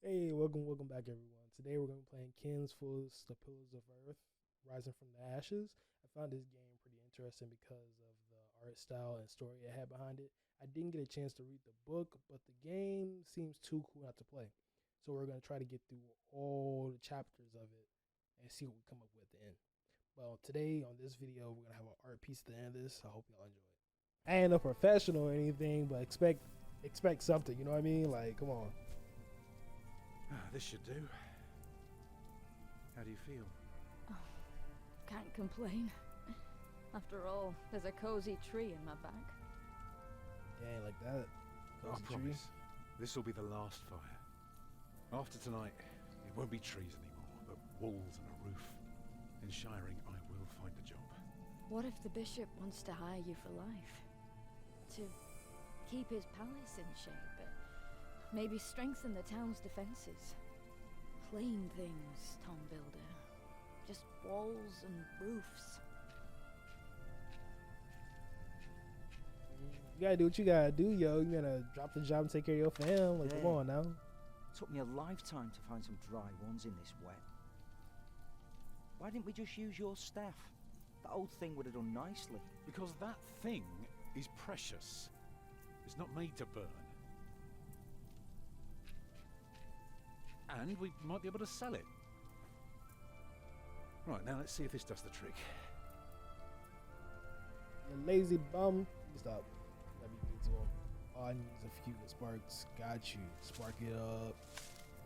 Hey, welcome back, everyone. Today we're gonna be playing Ken's Fullest The Pillars of Earth, Rising from the Ashes. I found this game pretty interesting because of the art style and story it had behind it. I didn't get a chance to read the book, but the game seems too cool not to play. So we're gonna try to get through all the chapters of it and see what we come up with at the end. Well, today on this video, we're gonna have an art piece at the end of this. I hope y'all enjoy it. I ain't a professional or anything, but expect something. You know what I mean? Like, come on. This should do. How do you feel? Oh, can't complain. After all, there's a cozy tree in my back. Yeah, ain't like that. I promise. This will be the last fire. After tonight, it won't be trees anymore, but walls and a roof. In Shiring, I will find a job. What if the bishop wants to hire you for life? To keep his palace in shape, but maybe strengthen the town's defenses. Plain things, Tom Builder. Just walls and roofs. You gotta do what you gotta do, yo. You gotta drop the job and take care of your fam. Like, come on now. Took me a lifetime to find some dry ones in this wet. Why didn't we just use your staff? That old thing would have done nicely. Because that thing is precious. It's not made to burn. And we might be able to sell it. Right, now let's see if this does the trick. You lazy bum. Stop. Let me get to him. All I need is a few sparks. Got you. Spark it up.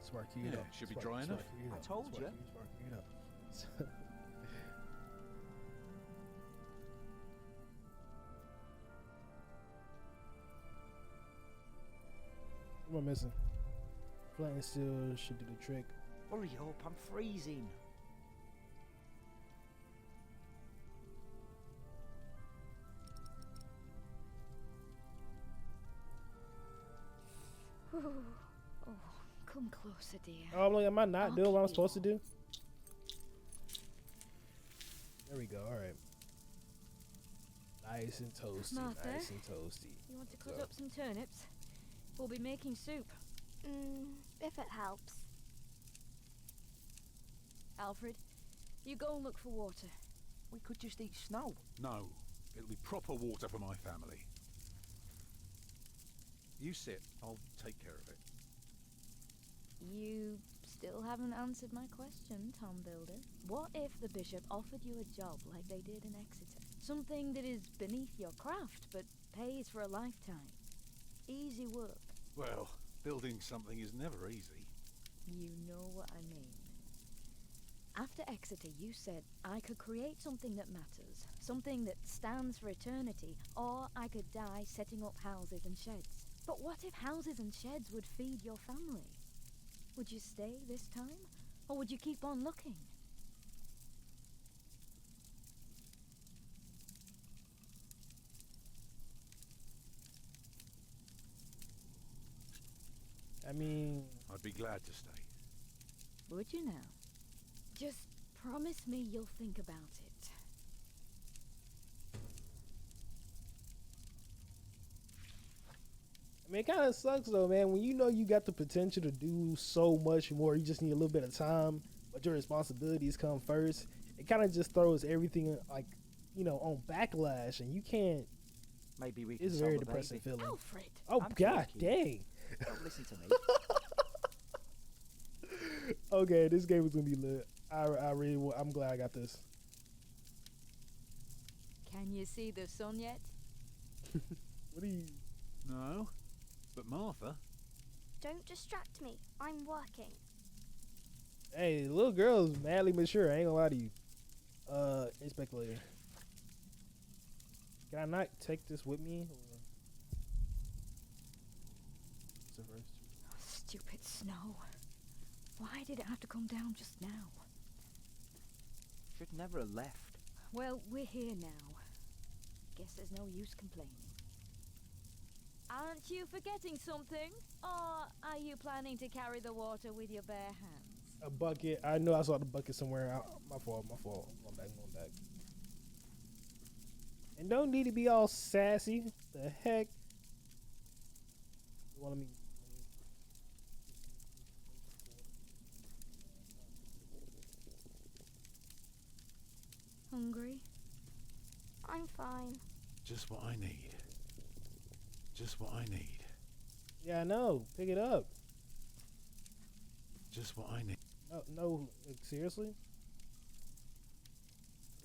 Spark it up. Should be dry enough. I told you. Spark it up. What am I missing? Flint still should do the trick. Hurry up, I'm freezing. Ooh. Oh, come closer, dear. Oh, I'm like, am I not I'll doing what I'm keep supposed to you do? There we go. All right. Nice and toasty. Martha? Nice and toasty. You want to cut up some turnips? We'll be making soup. If it helps. Alfred, you go and look for water. We could just eat snow. No, it'll be proper water for my family. You sit, I'll take care of it. You still haven't answered my question, Tom Builder. What if the bishop offered you a job like they did in Exeter? Something that is beneath your craft, but pays for a lifetime. Easy work. Well, building something is never easy. You know what I mean. After Exeter, you said I could create something that matters, something that stands for eternity, or I could die setting up houses and sheds. But what if houses and sheds would feed your family? Would you stay this time, or would you keep on looking? I mean, I'd be glad to stay. Would you now? Just promise me you'll think about it. it kind of sucks though, man. When you know you got the potential to do so much more, you just need a little bit of time, but your responsibilities come first. It kind of just throws everything like, on backlash, and you can't. Maybe we can It's a sell very the depressing baby. feeling. Alfred! Oh I'm God, joking. dang. Don't listen to me. Okay, this game is gonna be lit. I'm glad I got this. Can you see the sun yet? What are you? No, but Martha. Don't distract me. I'm working. Hey, the little girl is madly mature. I ain't gonna lie to you. Inspect later. Can I not take this with me? So first. Stupid snow. Why did it have to come down just now? Should never have left. Well, we're here now. Guess there's no use complaining. Aren't you forgetting something? Or are you planning to carry the water with your bare hands? A bucket. I know I saw the bucket somewhere. My fault. Going back. And don't need to be all sassy. The heck? You want me? I'm fine. Just what I need. Just what I need. Yeah, I know. Pick it up. Just what I need. No, no. Like, seriously?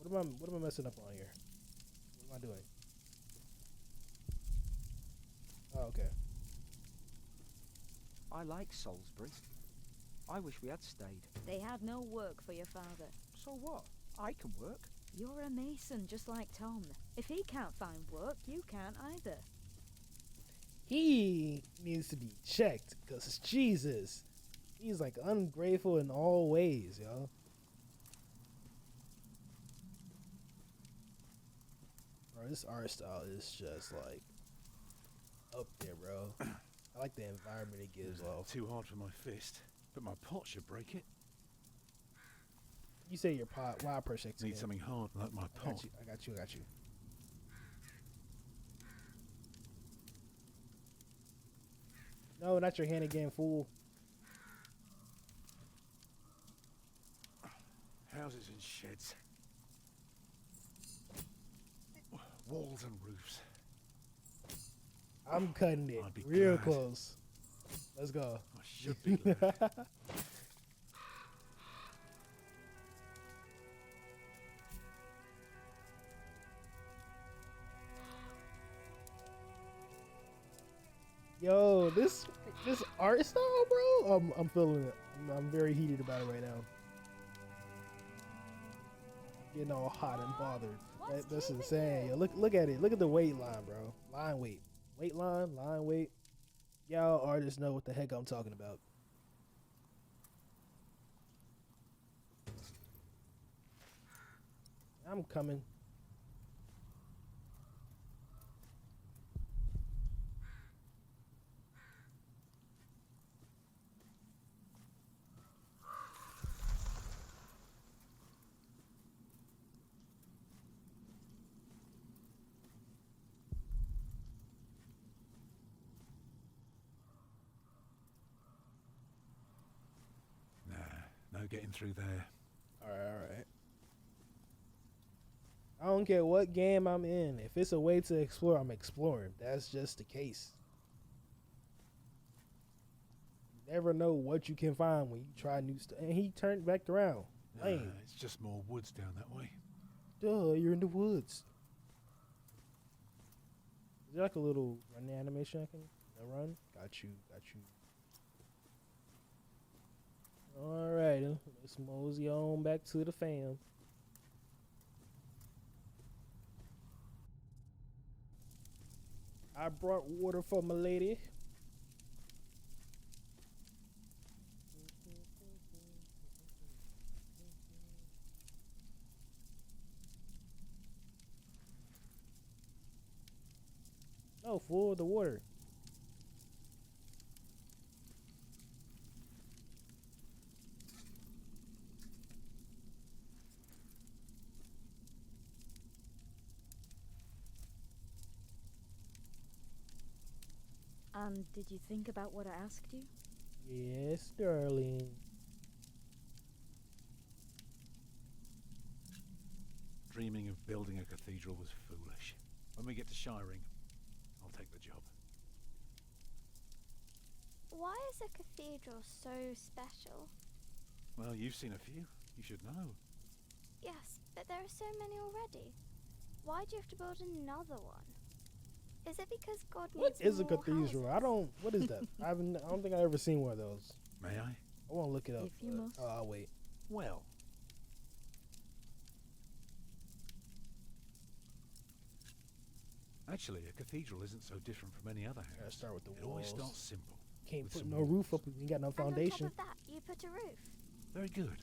What am I messing up on here? What am I doing? Oh, okay. I like Salisbury. I wish we had stayed. They had no work for your father. So what? I can work. You're a mason just like Tom. If he can't find work, you can't either. He needs to be checked, because Jesus, he's like ungrateful in all ways, yo. Bro, this art style is just like up there, bro. I like the environment it gives off. Too hard for my fist, but my pot should break it. You say your pot. Why project? Need something hard like my I pot. got you. I got you. I got you. No, not your hand again, fool. Houses and sheds. Walls and roofs. I'm cutting it I'd be real glad. close. Let's go. I should be glad. Yo, this art style, bro. I'm feeling it. I'm very heated about it right now. Getting all hot and bothered. That's insane. Yo, look at it. Look at the weight line, bro. Line weight. Weight line, line weight. Y'all artists know what the heck I'm talking about. I'm coming. No getting through there. Alright. I don't care what game I'm in. If it's a way to explore, I'm exploring. That's just the case. You never know what you can find when you try new stuff. And he turned back around. Lame. It's just more woods down that way. Duh, you're in the woods. Is there like a little run animation I can run? Got you, got you. Alright, let's mosey on back to the fam. I brought water for my lady. No, full of the water. And did you think about what I asked you? Yes, darling. Dreaming of building a cathedral was foolish. When we get to Shiring, I'll take the job. Why is a cathedral so special? Well, you've seen a few. You should know. Yes, but there are so many already. Why do you have to build another one? Is it because God What needs is a more cathedral? houses? What is that? I don't think I've ever seen one of those. May I? I want to look it up. If you but- must. Oh, I'll wait. Well. Actually, a cathedral isn't so different from any other Gotta house. start with the It always walls. starts simple. Can't with put some no roof walls. up if you ain't got no And foundation. on top of that, you put a roof. Very good.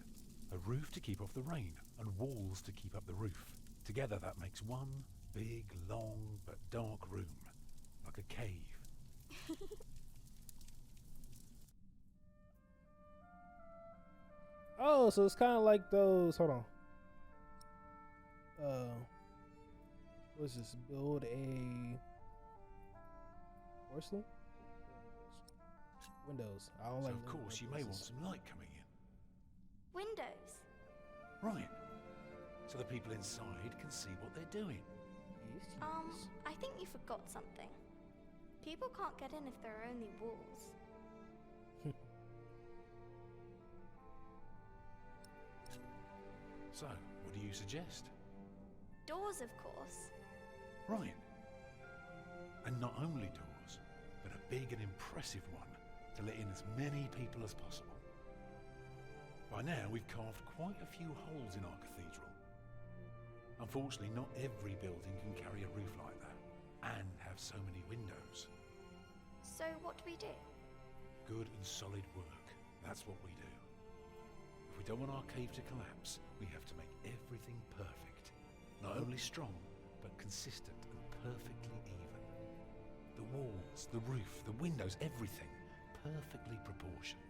A roof to keep off the rain, and walls to keep up the roof. Together that makes one big, long, but dark room. Like a cave. Oh, so it's kind of like those. Hold on. What's this? Build a porcelain windows. I don't So like. of course you may want windows. some light coming in. Windows. Right. So the people inside can see what they're doing. I think you forgot something. People can't get in if there are only walls. So, what do you suggest? Doors, of course. Right. And not only doors, but a big and impressive one to let in as many people as possible. By now, we've carved quite a few holes in our cathedral. Unfortunately, not every building can carry a roof like that and have so many windows. So what do we do? Good and solid work. That's what we do. If we don't want our cave to collapse, we have to make everything perfect. Not only strong, but consistent and perfectly even. The walls, the roof, the windows, everything perfectly proportioned.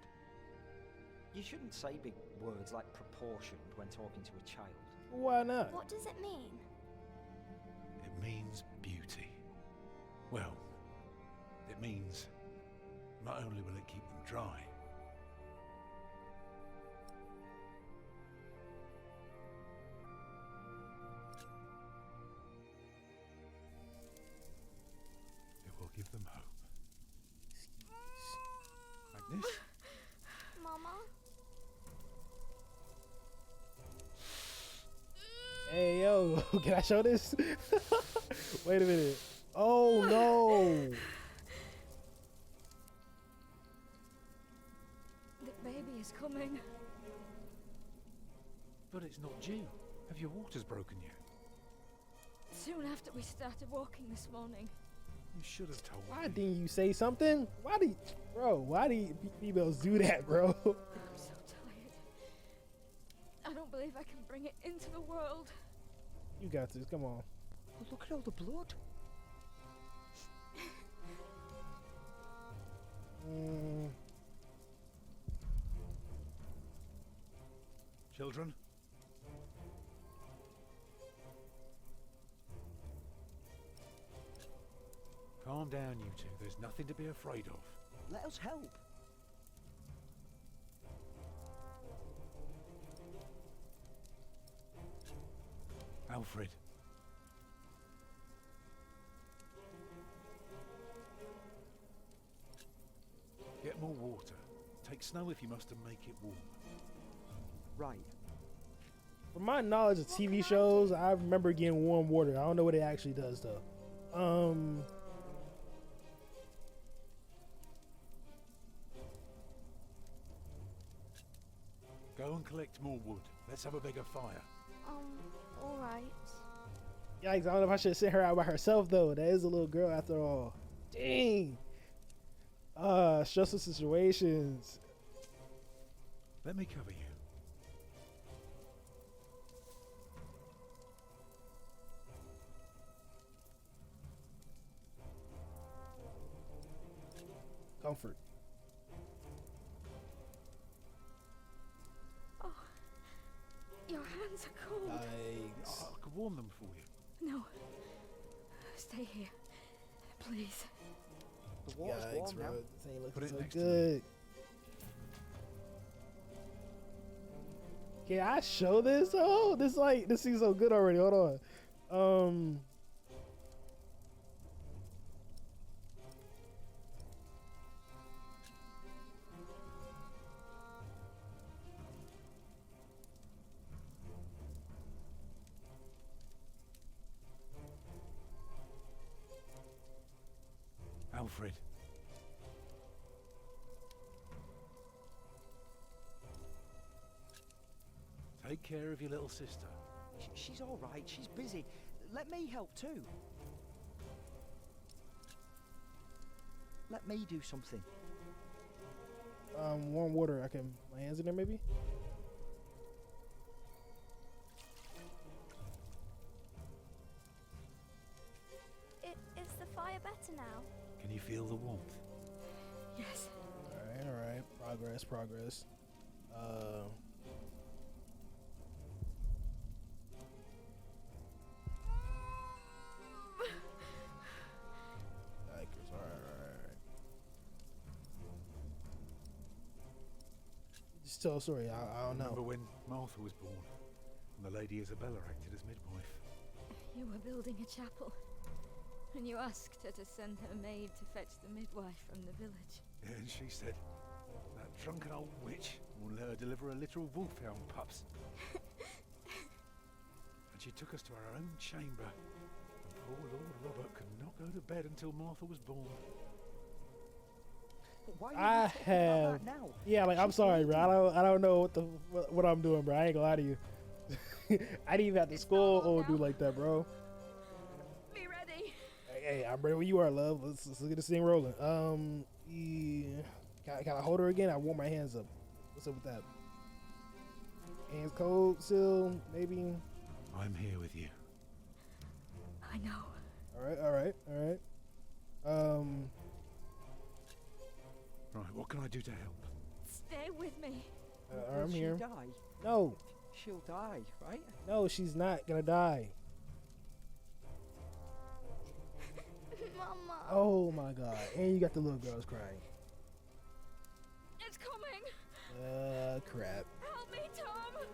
You shouldn't say big words like proportioned when talking to a child. Why not? What does it mean? It means beauty. Well, it means not only will it keep them dry, it will give them hope. Like this? Mama? Hey, yo, can I show this? Wait a minute. Oh, no. The baby is coming. But it's not due. Have your waters broken yet? Soon after we started walking this morning. You should have told Why me. didn't you say something? Why do females do that, bro? I'm so tired. I don't believe I can bring it into the world. You got this. Come on. Oh, look at all the blood. Children? Calm down, you two. There's nothing to be afraid of. Let us help. Alfred. Get more water. Take snow if you must and make it warm. Right. From my knowledge of TV shows, I remember getting warm water. I don't know what it actually does though. Go and collect more wood. Let's have a bigger fire. Alright. Yikes, I don't know if I should send her out by herself though. That is a little girl after all. Dang. Stressful situations. Let me cover you. Comfort. Oh, your hands are cold. Yikes. I could warm them for you. No. Stay here. Please. The water's Yikes, warm bro. now. This ain't looking Put it so next to me. good. Can I show this? Oh, this seems so good already. Hold on. Alfred. Take care of your little sister. She's all right. She's busy. Let me help too. Let me do something. Warm water. I can my hands in there maybe. Is the fire better now? Can you feel the warmth? Yes. All right. Progress. Yikers. All right. Just tell a story. I don't Remember know. when Martha was born and the Lady Isabella acted as midwife? You were building a chapel, and you asked her to send her maid to fetch the midwife from the village. Yeah, and she said, that drunken old witch will let her deliver a literal wolfhound pups. And she took us to our own chamber. And poor Lord Robert could not go to bed until Martha was born. Why are I you talking have, about that now? yeah, like, I'm She's sorry, bro. bleeding. I don't know what I'm doing, bro. I ain't gonna lie to you. I didn't even have to It's school not on old dude now. like that, bro. Be ready. Hey, I'm ready when you are, love. Let's get this thing rolling. Yeah. Can I hold her again? I warm my hands up. What's up with that? Hands cold still, maybe. I'm here with you. I know. All right. Right, what can I do to help? Stay with me. Will I'm she here. die? No, She'll die, right? no, she's not gonna die. Mama. Oh my God! And you got the little girls crying. It's coming. Crap. Help me, Tom.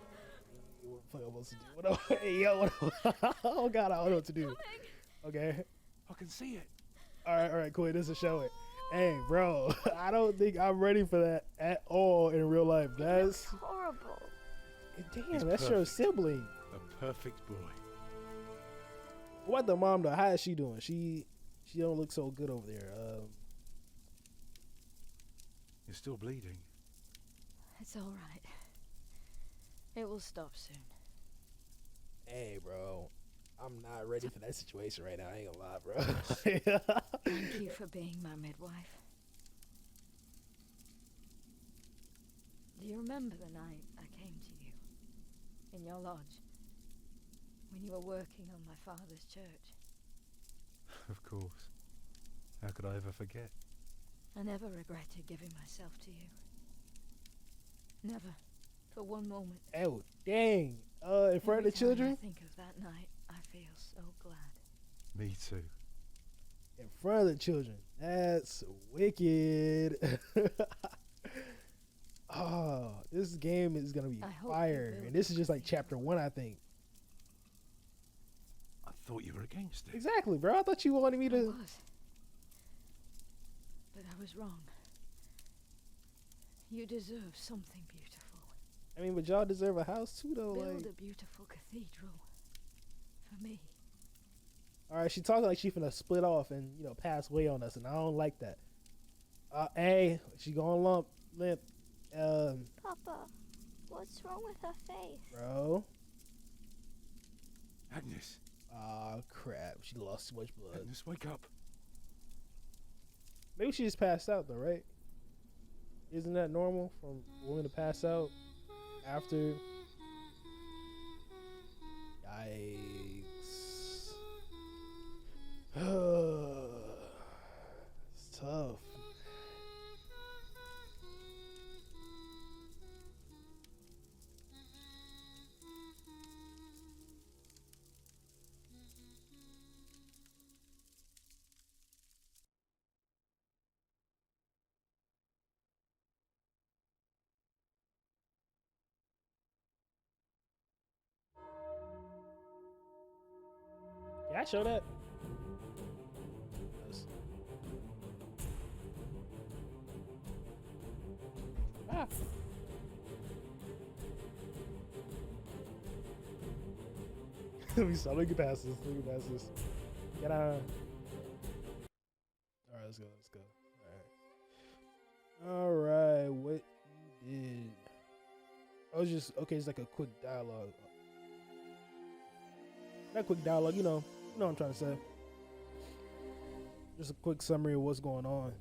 What the fuck am I supposed to do? What? Hey, yo, what? Oh God, I don't know what to do. Okay. I can see it. All right, cool. This will show it. Hey, bro, I don't think I'm ready for that at all in real life. It That's looks horrible. damn. He's That's your perfect. sibling. A perfect boy. What the mom though? How is she doing? She don't look so good over there. You're still bleeding. It's all right. It will stop soon. Hey, bro, I'm not ready for that situation right now. I ain't gonna lie, bro. Thank you for being my midwife. Do you remember the night I came to you in your lodge when you were working on my father's church? Of course. How could I ever forget? I never regretted giving myself to you. Never, for one moment. Oh, dang. In front of Every the children? time I think of that night, I feel so glad. Me too. In front of the children. That's wicked. Oh, this game is gonna be I hope you fire. will And this is just like succeed. chapter 1, I think. I thought you were against it. Exactly, bro. I thought you wanted me I to. was. But I was wrong. You deserve something beautiful. I mean, but y'all deserve a house too, though. Build Like, a beautiful cathedral. For me. all right, she talking like she finna split off and pass away on us, and I don't like that. Hey, she going limp. Papa, what's wrong with her face? Bro. Agnes. Oh crap, she lost too much blood. Agnes, wake up. Maybe she just passed out though, right? Isn't that normal for a woman to pass out after? Yikes. It's tough. Can I show that? Yes. Ah. Let me stop. Look at past this. Look at past this. Get on. Alright, let's go. Alright, what you did. I was just okay, it's like a quick dialogue. Not quick dialogue, you know what I'm trying to say. Just a quick summary of what's going on.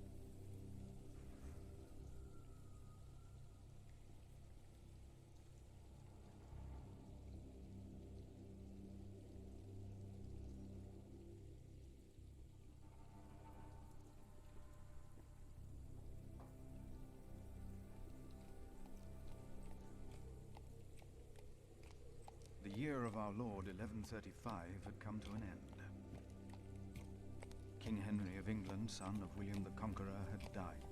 The year of our Lord 1135 had come to an end. King Henry of England, son of William the Conqueror, had died.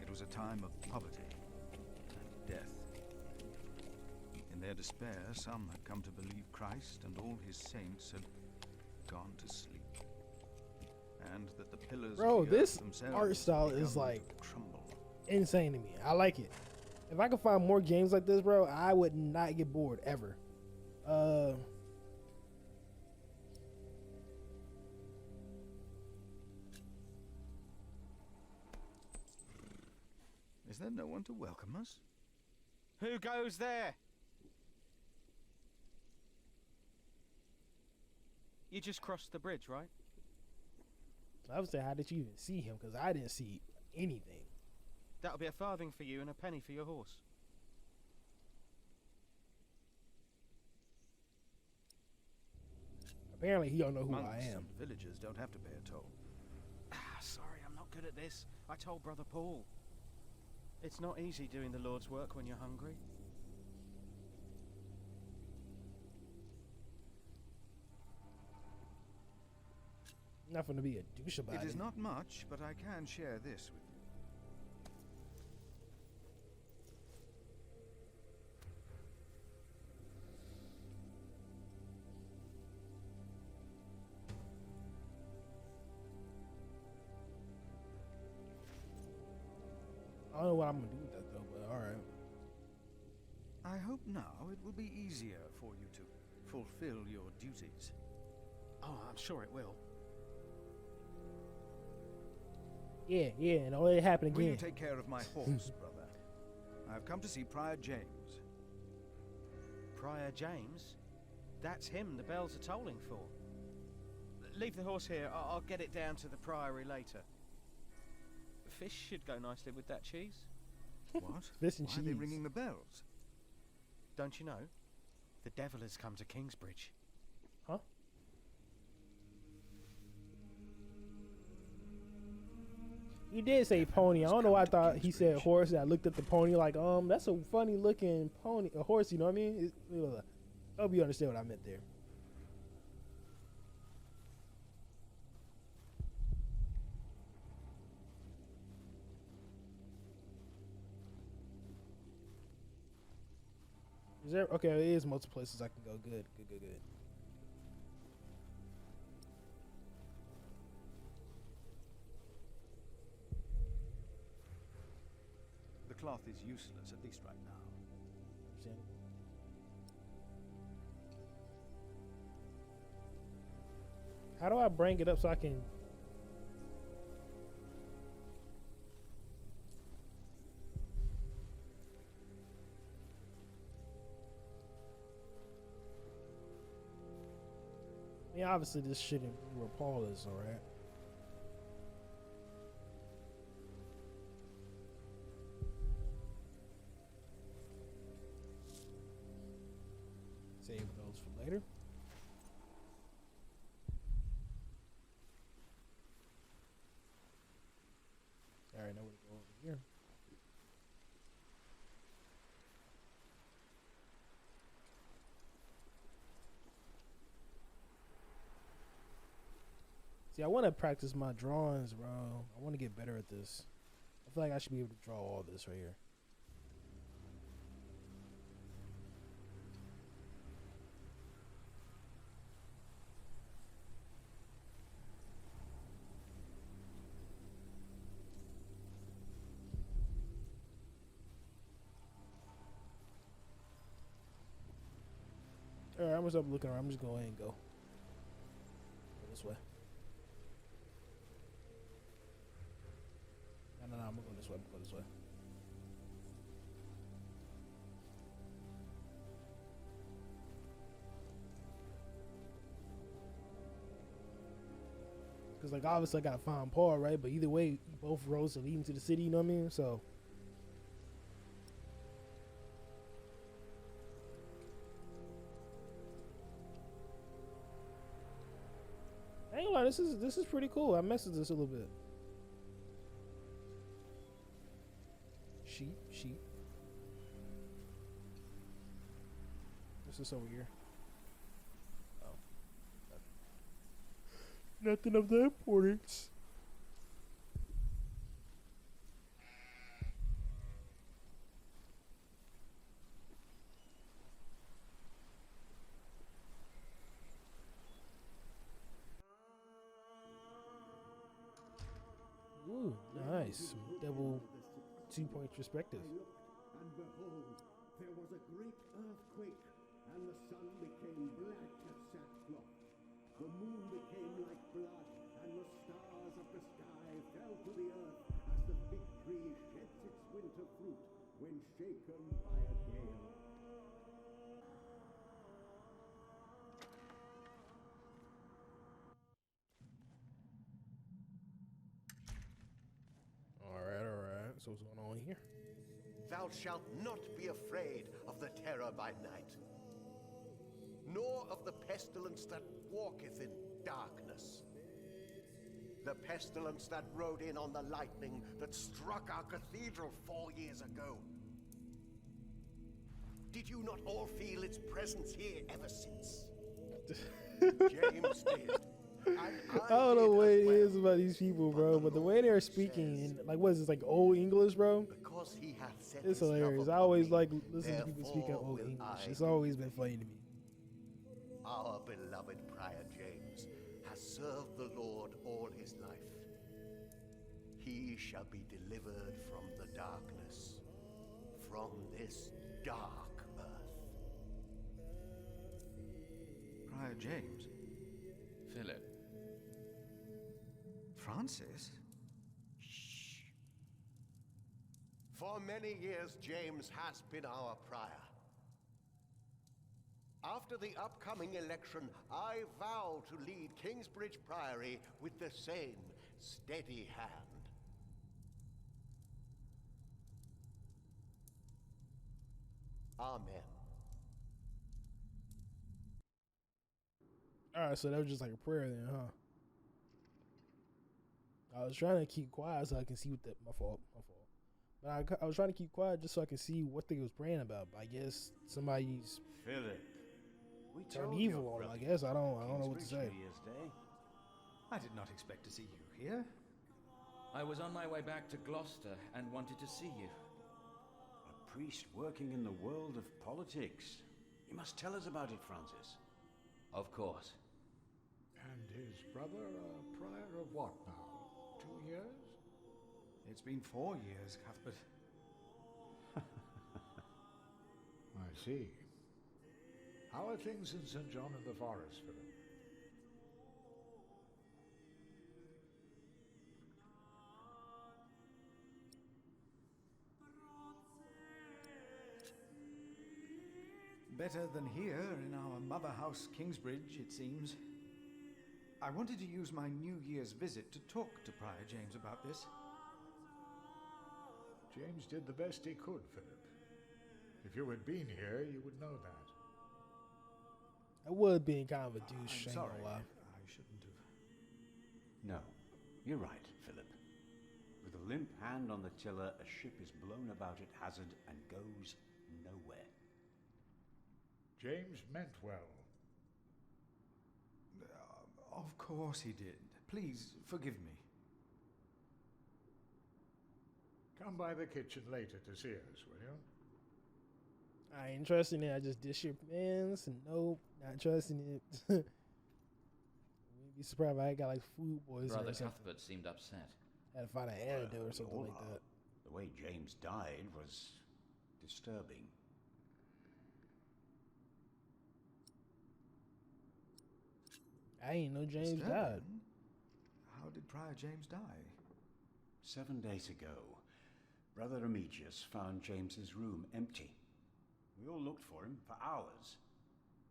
It was a time of poverty and death. In their despair, some had come to believe Christ and all his saints had gone to sleep. And that the pillars Bro, of the this earth themselves art had style begun is to like crumble. insane to me. I like it. If I could find more games like this, bro, I would not get bored ever. Is there no one to welcome us? Who goes there? You just crossed the bridge, right? I would say, how did you even see him? Because I didn't see anything. That'll be a farthing for you and a penny for your horse. Apparently, he don't know who Monks I am. and villagers don't have to pay a toll. Sorry, I'm not good at this. I told Brother Paul. It's not easy doing the Lord's work when you're hungry. Not going to be a douche about it. It is not much, but I can share this with you. I don't know what I'm going to do with that, though, but alright. I hope now it will be easier for you to fulfill your duties. Oh, I'm sure it will. Yeah, and don't let it happen Will you again. take care of my horse, brother? I've come to see Prior James. Prior James? That's him the bells are tolling for. Leave the horse here. I'll get it down to the priory later. Fish should go nicely with that cheese. What? Fish and Why are they cheese. ringing the bells? Don't you know? The devil has come to Kingsbridge. Huh? He did say pony. I don't know why I thought he said horse, and I looked at the pony like, that's a funny looking pony, a horse, you know what I mean? I hope you understand what I meant there. Is there, okay, it is multiple places I can go. Good. The cloth is useless, at least right now. Understand? How do I bring it up so I can... I mean, obviously this shouldn't be where Paul is, alright? Save those for later. Alright, now we're gonna go over here. See, I want to practice my drawings, bro. I want to get better at this. I feel like I should be able to draw all this right here. Alright, I'm gonna stop looking around. I'm just going to go ahead and go. Go this way. No, I'm gonna go this way. Cause like obviously I gotta find Paul, right? But either way, both roads are leading to the city. You know what I mean? So. I ain't gonna lie, this is pretty cool. I messed with this a little bit. Sheep. What's this over here? Oh. Nothing of that importance. Nice. Double 2-point perspective. And behold, there was a great earthquake, and the sun became black as sackcloth. The moon became like blood, and the stars of the sky fell to the earth as the fig tree sheds its winter fruit when shaken by a gale. All right. So what's going on here? Thou shalt not be afraid of the terror by night, nor of the pestilence that walketh in darkness. The pestilence that rode in on the lightning that struck our cathedral 4 years ago. Did you not all feel its presence here ever since? James did. I don't know what it is about these people, bro, but the way they're speaking, in, like, what is this, like old English, bro? Because he hath set It's his love hilarious. I upon always me, like listening to people speak in therefore old will English. I It's be always been with funny to me. Our beloved Prior James has served the Lord all his life. He shall be delivered from the darkness, from this dark earth. Prior James? Philip. Francis? Shh. For many years, James has been our prior. After the upcoming election, I vow to lead Kingsbridge Priory with the same steady hand. Amen. All right, so that was just like a prayer then, huh? I was trying to keep quiet so I can see what my fault. But I was trying to keep quiet just so I can see what they was praying about. But I guess somebody's Philip, we turned told evil your on. brother I guess I don't know what to Kingsbridge say. New Year's Day. I did not expect to see you here. I was on my way back to Gloucester and wanted to see you. A priest working in the world of politics. You must tell us about it, Francis. Of course. And his brother a prior of what now? 2 years? It's been 4 years, Cuthbert. I see. How are things in St. John of the Forest, Philip? Better than here in our mother house, Kingsbridge, it seems. I wanted to use my New Year's visit to talk to Prior James about this. James did the best he could, Philip. If you had been here, you would know that. I was being kind of a douche. I'm ain't sorry. gonna lie. I shouldn't have. No, you're right, Philip. With a limp hand on the tiller, a ship is blown about at hazard and goes nowhere. James meant well. Of course he did. Please, forgive me. Come by the kitchen later to see us, will you? I ain't trusting it. I just dish your mans. Nope, not trusting it. Wouldn't be surprised if I got like food poisoning Brother or something. Cuthbert seemed upset. Had to find an antidote or something all like are. that. The way James died was disturbing. I ain't know James Disturbing? died. How did Prior James die? 7 days ago, Brother Remigius found James's room empty. We all looked for him for hours.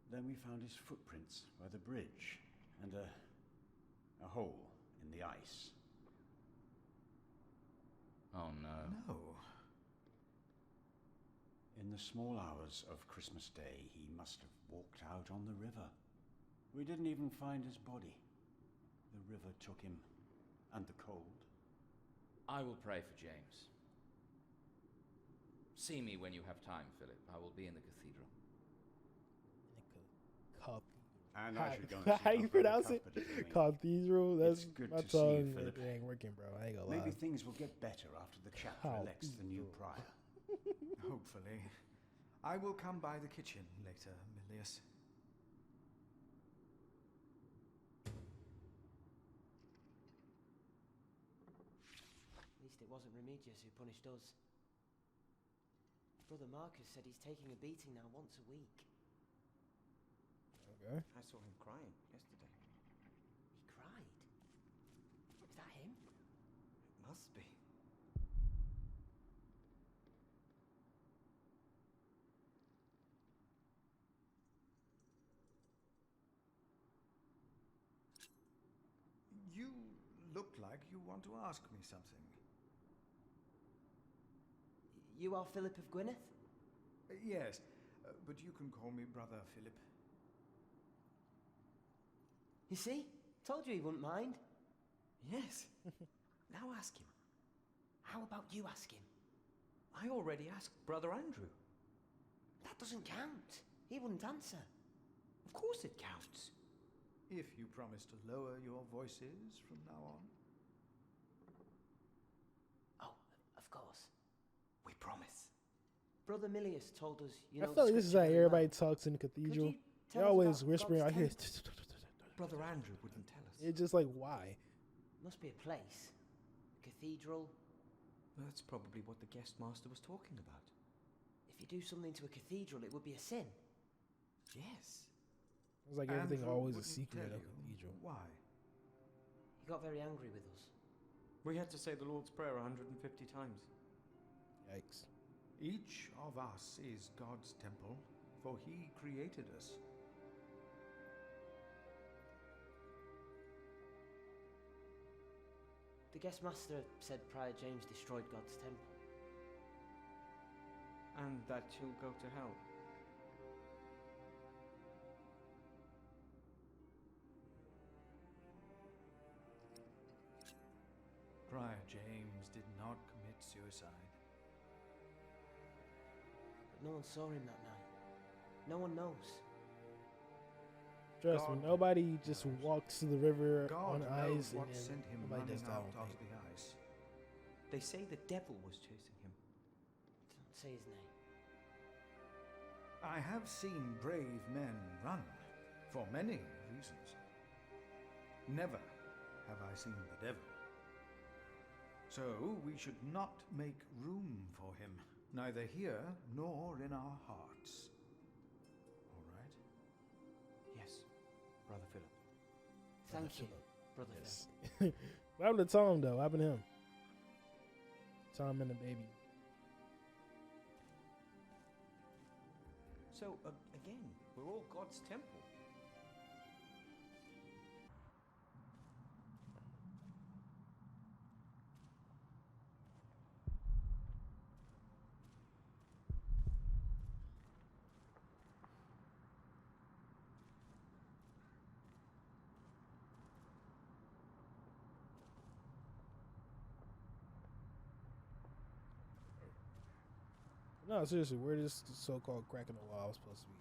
Then we found his footprints by the bridge and a hole in the ice. Oh no. No. In the small hours of Christmas Day, he must have walked out on the river. We didn't even find his body. The river took him, and the cold. I will pray for James. See me when you have time, Philip. I will be in the cathedral. And How, I should go and see how you how Brother pronounce it? Cuthbert is doing. Cathedral? That's It's good my to see you, tongue. Philip. It ain't working, bro. I ain't gonna lie. Maybe things will get better after the chapter elects the new prior. Hopefully. I will come by the kitchen later, Milius. At least it Remigius who punished us. Brother Marcus said he's taking a beating now once a week. Okay. I saw him crying yesterday. He cried? Is that him? It must be. You look like you want to ask me something. You are Philip of Gwynedd? Yes, but you can call me Brother Philip. You see? Told you he wouldn't mind. Yes. Now ask him. How about you ask him? I already asked Brother Andrew. That doesn't count. He wouldn't answer. Of course it counts. If you promise to lower your voices from now on. Oh, of course. We promise. Brother Milius told us, you I know. feel like this is how scripture very everybody well. talks in the cathedral. you tell They're us always about whispering. I God's hear. Brother Andrew wouldn't tell us. It's just like, why? Must be a place. A cathedral. That's probably what the guest master was talking about. If you do something to a cathedral, it would be a sin. Yes. It's like everything Andrew always a wouldn't secret tell at a you. cathedral. Why? He got very angry with us. We had to say the Lord's Prayer 150 times. Yikes. Each of us is God's temple, for He created us. The guest master said Prior James destroyed God's temple. And that he'll go to hell. Prior James did not commit suicide. But no one saw him that night. No one knows. Trust me, God nobody just knows. walks to the river God on knows ice and what then sent him nobody running does that. out I don't onto think. the ice. They say the devil was chasing him. Don't say his name. I have seen brave men run, for many reasons. Never have I seen the devil. So we should not make room for him, neither here nor in our hearts. All right? Yes, Brother Philip. Thank you, Brother Yes. Phil. What happened to Tom, though? What happened to him? Tom and the baby. So, again, we're all God's temple. No, seriously, where this so-called crack in the wall supposed to be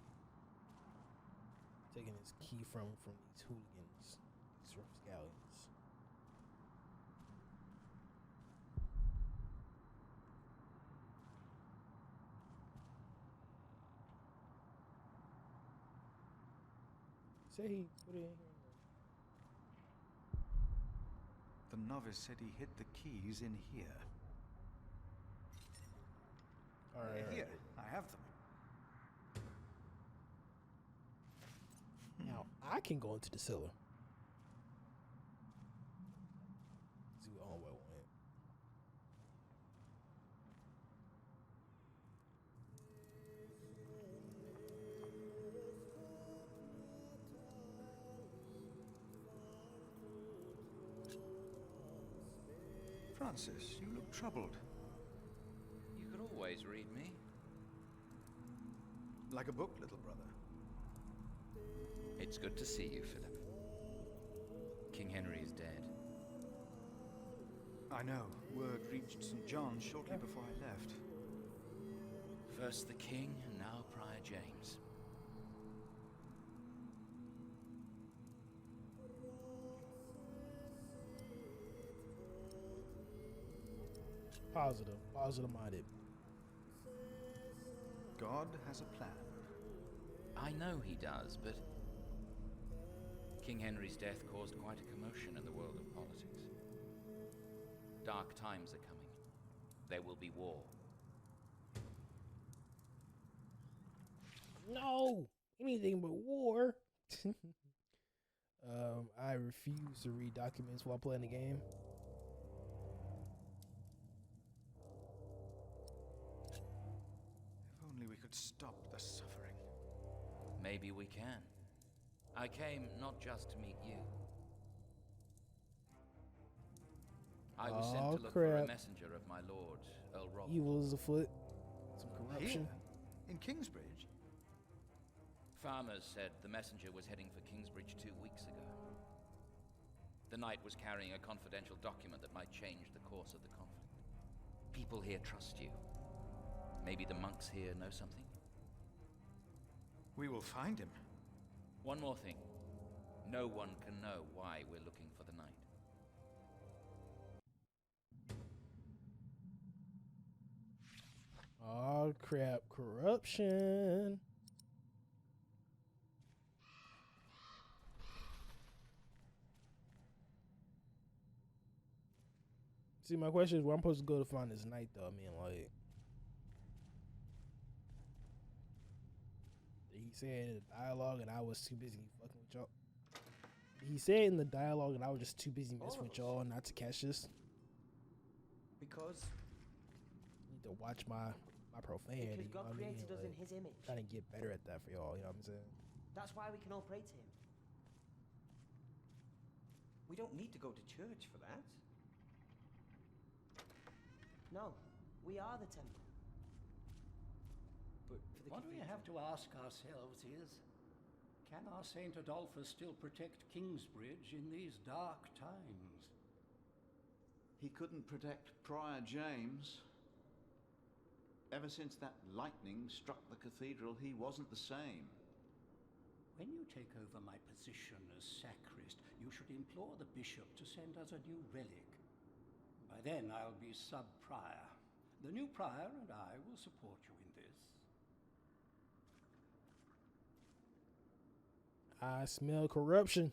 taking his key from these hooligans, these rapscallions? Say he put it in here. The novice said he hid the keys in here. All right, Here, I have them. Now I can go into the cellar. See what all went. Francis, you look troubled. You could always read me. Like a book, little brother. It's good to see you, Philip. King Henry is dead. I know. Word reached St. John's shortly before I left. First the king, and now Prior James. Positive minded. God has a plan. I know he does, but King Henry's death caused quite a commotion in the world of politics. Dark times are coming. there will be war. No, anything but war. I refuse to read documents while playing the game. If only we could stop the suffering. Maybe we can. I came not just to meet you. I was sent to look for a messenger of my lord, Earl Robert. Evil is afoot. Some corruption. Here? In Kingsbridge? Farmers said the messenger was heading for Kingsbridge 2 weeks ago. The knight was carrying a confidential document that might change the course of the conflict. People here trust you. Maybe the monks here know something? We will find him. One more thing. No one can know why we're looking for the knight. Oh crap, corruption. See, my question is where I'm supposed to go to find this knight, though. I mean, like, he said in the dialogue, and I was too busy fucking with y'all. He said in the dialogue, and I was just too busy messing with y'all not to catch this. Because I need to watch my profanity. Because God created us in His image. Trying to get better at that for y'all. You know what I'm saying? That's why we can all pray to Him. We don't need to go to church for that. No, we are the temple. But for the what we have to ask ourselves is, can our Saint Adolphus still protect Kingsbridge in these dark times? He couldn't protect Prior James. Ever since that lightning struck the cathedral, he wasn't the same. When you take over my position as sacrist, you should implore the bishop to send us a new relic. By then I'll be sub-prior. The new prior and I will support you in this. I smell corruption.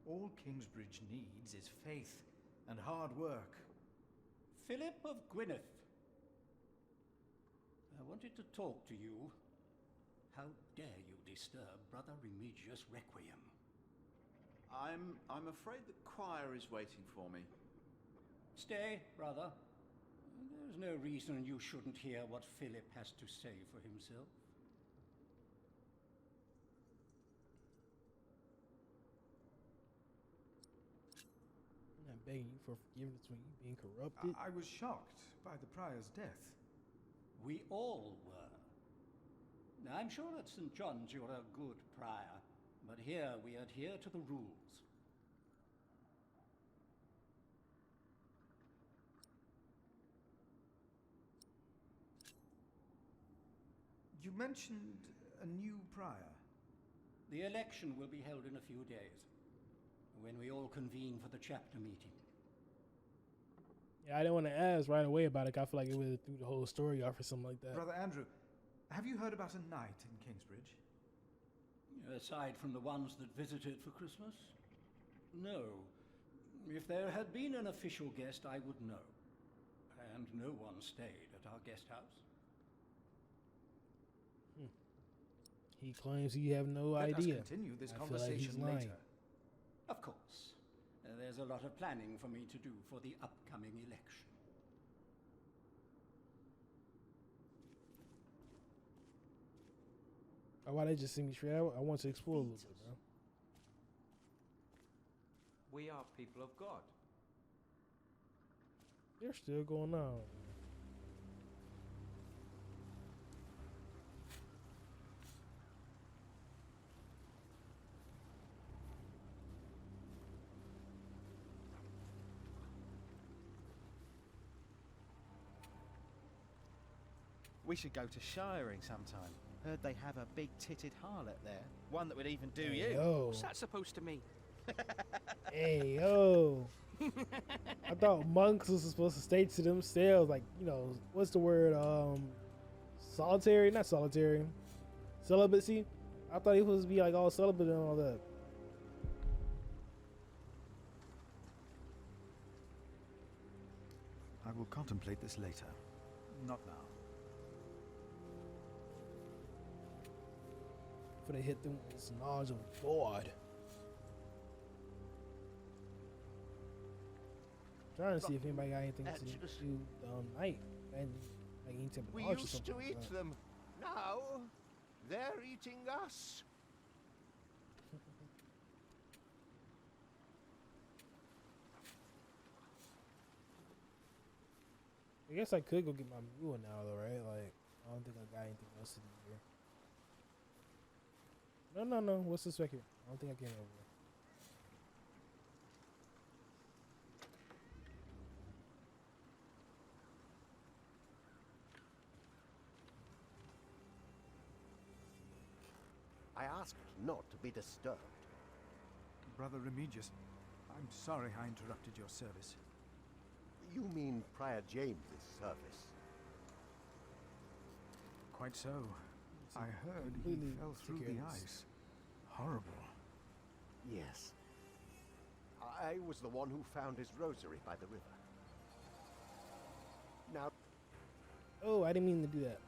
All Kingsbridge needs is faith and hard work. Philip of Gwynedd. I wanted to talk to you. How dare you disturb Brother Remigius' requiem? I'm afraid the choir is waiting for me. Stay, brother. There's no reason you shouldn't hear what Philip has to say for himself. I'm not begging you for forgiveness when you being corrupted. I was shocked by the prior's death. We all were. Now, I'm sure at St. John's you're a good prior, but here we adhere to the rules. You mentioned a new prior. The election will be held in a few days, when we all convene for the chapter meeting. Yeah, I didn't want to ask right away about it. I feel like it would have threw the whole story off or something like that. Brother Andrew, have you heard about a knight in Kingsbridge? Aside from the ones that visited for Christmas? No. If there had been an official guest, I would know. And no one stayed at our guest house. He claims you have no idea. Let us continue this I conversation feel like he's later. Of course. There's a lot of planning for me to do for the upcoming election. Why they just send me straight out? I want to explore a little bit, bro. We are people of God. They're still going on. We should go to Shiring sometime. Heard they have a big-titted harlot there. One that would even do Hey, you. yo. What's that supposed to mean? Hey, yo. I thought monks was supposed to stay to themselves. Like, you know, what's the word? Solitary? Not solitary. Celibacy? I thought he was supposed to be like all celibate and all that. I will contemplate this later. Not now. Before they hit them with this knowledge of God. Trying to see if anybody got anything to do night and like anything. We used to eat them. Now they're eating us. I guess I could go get my mule now, though, right? Like, I don't think I got anything else to do here. No. What's this back here? I don't think I came over here. I asked not to be disturbed. Brother Remigius, I'm sorry I interrupted your service. You mean Prior James's service? Quite so. I heard he fell through the ice. Horrible. Yes. I was the one who found his rosary by the river. Now... Oh, I didn't mean to do that.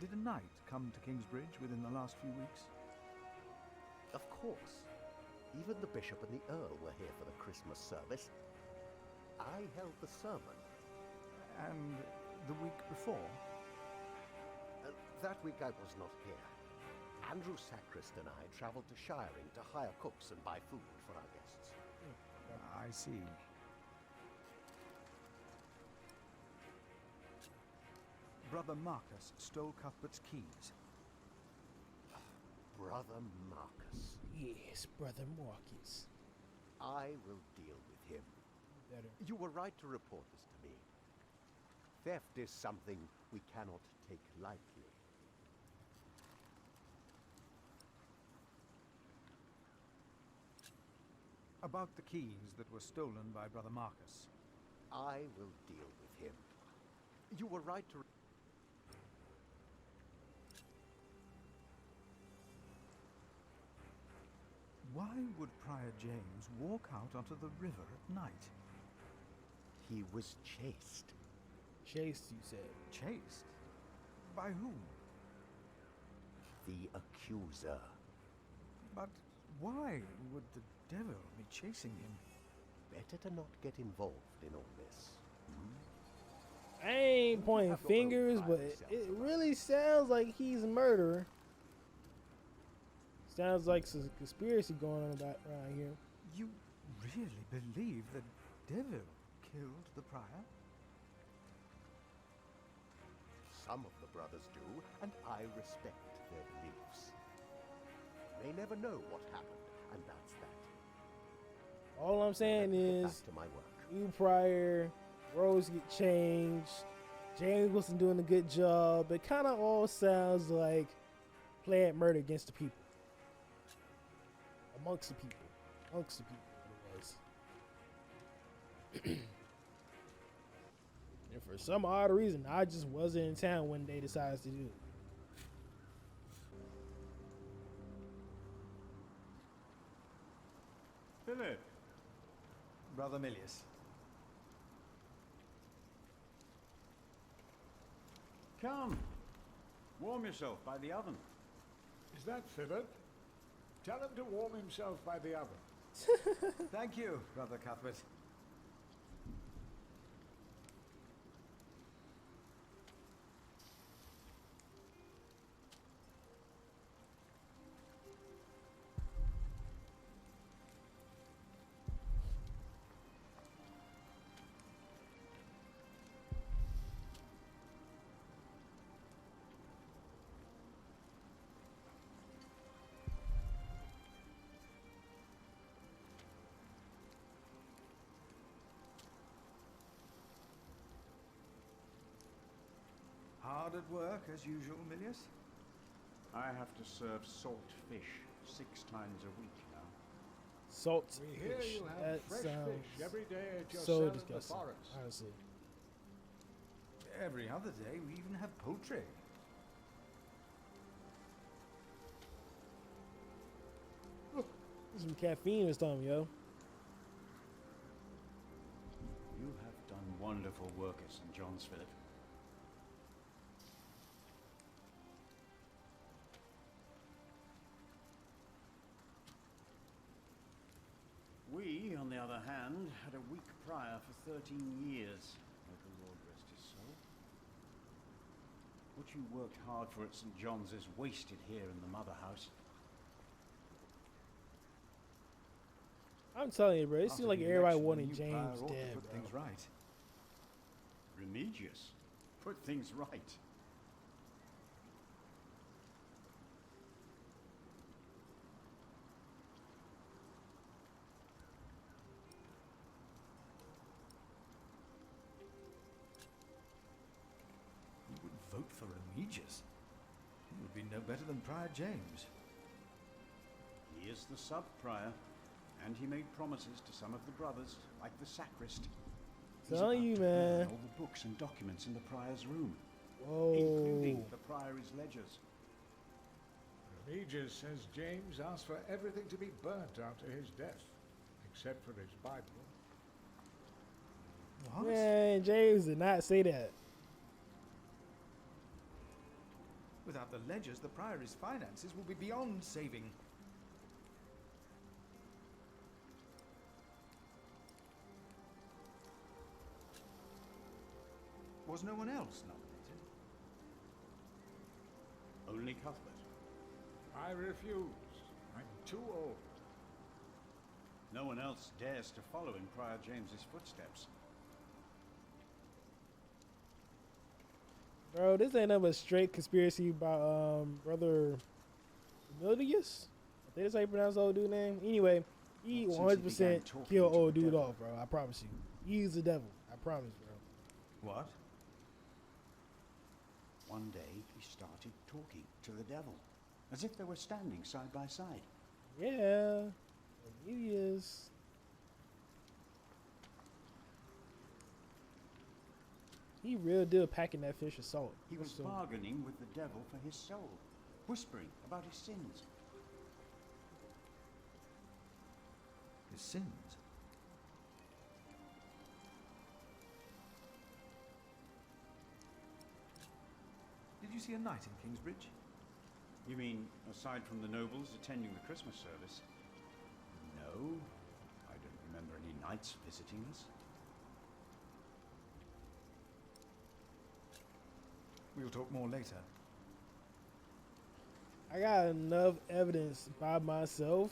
Did a knight come to Kingsbridge within the last few weeks? Of course. Even the bishop and the earl were here for the Christmas service. I held the sermon. And the week before? That week I was not here. Andrew Sacrist and I travelled to Shiring to hire cooks and buy food for our guests. I see. Brother Marcus stole Cuthbert's keys. Brother Marcus. Yes, Brother Marcus. I will deal with him. Better. You were right to report this to me. Theft is something we cannot take lightly. About the keys that were stolen by Brother Marcus. I will deal with him. You were right to... Why would Prior James walk out onto the river at night? He was chased. Chased, you said? Chased? By whom? The accuser. But why would the devil be chasing him? Better to not get involved in all this. I ain't pointing fingers, but it really sounds like he's a murderer. Sounds like some conspiracy going on around here. You really believe the devil killed the prior? Some of the brothers do, and I respect their beliefs. They never know what happened, and that's that. All I'm saying is, back to my work. you Prior, roles get changed. James wasn't doing a good job. It kind of all sounds like planned murder against the people. Amongst the people. Amongst the people, it was. And for some odd reason, I just wasn't in town when they decided to do it. Philip. Brother Milius. Come. Warm yourself by the oven. Is that Philip? Tell him to warm himself by the oven. Thank you, Brother Cuthbert. Hard at work, as usual, Milius? I have to serve salt fish 6 times a week now. Salt We hear fish. you have That fresh sounds fish every day at your so cell in the disgusting, forest. honestly. Every other day we even have poultry. Some caffeine this time, yo. You have done wonderful work at St. John's, Philip. We, on the other hand, had a weak prior for 13 years. May the Lord rest his soul. What you worked hard for at St. John's is wasted here in the mother house. I'm telling you, bro. It After seems like the everybody election, wanted the new James prior ought to dead, put bro. things right. Remigius, put things right. You would vote for Remigius. He would be no better than Prior James. He is the sub-prior, and he made promises to some of the brothers, like the sacrist. He's Telling about you, to burn man. all the books and documents in the prior's room, Whoa. including the priory's ledgers. Remigius says James asked for everything to be burnt after his death, except for his Bible. What? Man, James did not say that. Without the ledgers, the Priory's finances will be beyond saving. Was no one else nominated? Only Cuthbert. I refuse. I'm too old. No one else dares to follow in Prior James's footsteps. Bro, this ain't nothing but straight conspiracy about Brother Emilius. I think that's how you pronounce the old dude's name. Anyway, he Not since he 100% began talking killed to old the dude devil. off, bro. I promise you. He's the devil. I promise, bro. What? One day he started talking to the devil, as if they were standing side by side. Yeah, Emilius. He real deal packing that fish of salt. He was So- bargaining with the devil for his soul, whispering about his sins. His sins? Did you see a knight in Kingsbridge? You mean, aside from the nobles attending the Christmas service? No, I don't remember any knights visiting us. We'll talk more later. I got enough evidence by myself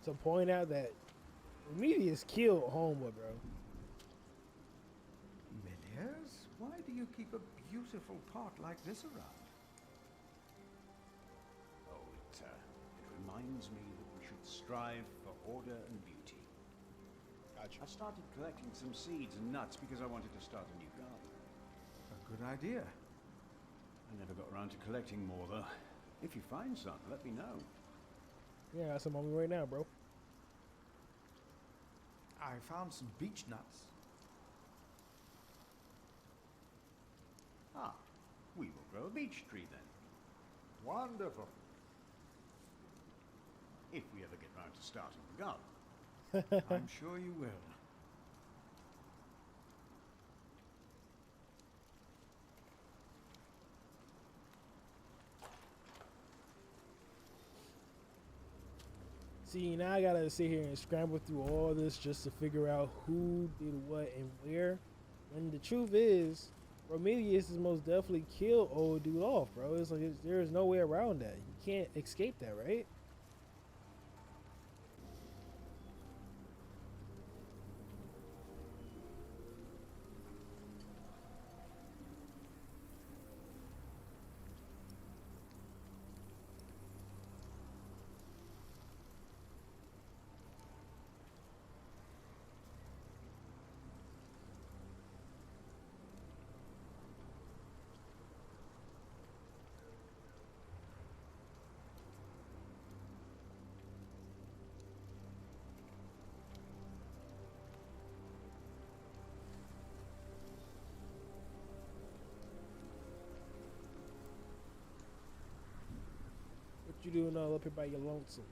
to point out that Remedius killed Homewood, bro. Milius, why do you keep a beautiful pot like this around? Oh, it reminds me that we should strive for order and beauty. Gotcha. I started collecting some seeds and nuts because I wanted to start a new garden. A good idea. I never got around to collecting more, though. If you find some, let me know. Yeah, I got some on me right now, bro. I found some beech nuts. Ah, we will grow a beech tree then. Wonderful. If we ever get round to starting the garden. I'm sure you will. See, now I gotta sit here and scramble through all this just to figure out who did what and where. When the truth is, Romelius is most definitely killed old dude off, bro. It's like there's no way around that. You can't escape that, right? you doing all up here by your lonesome?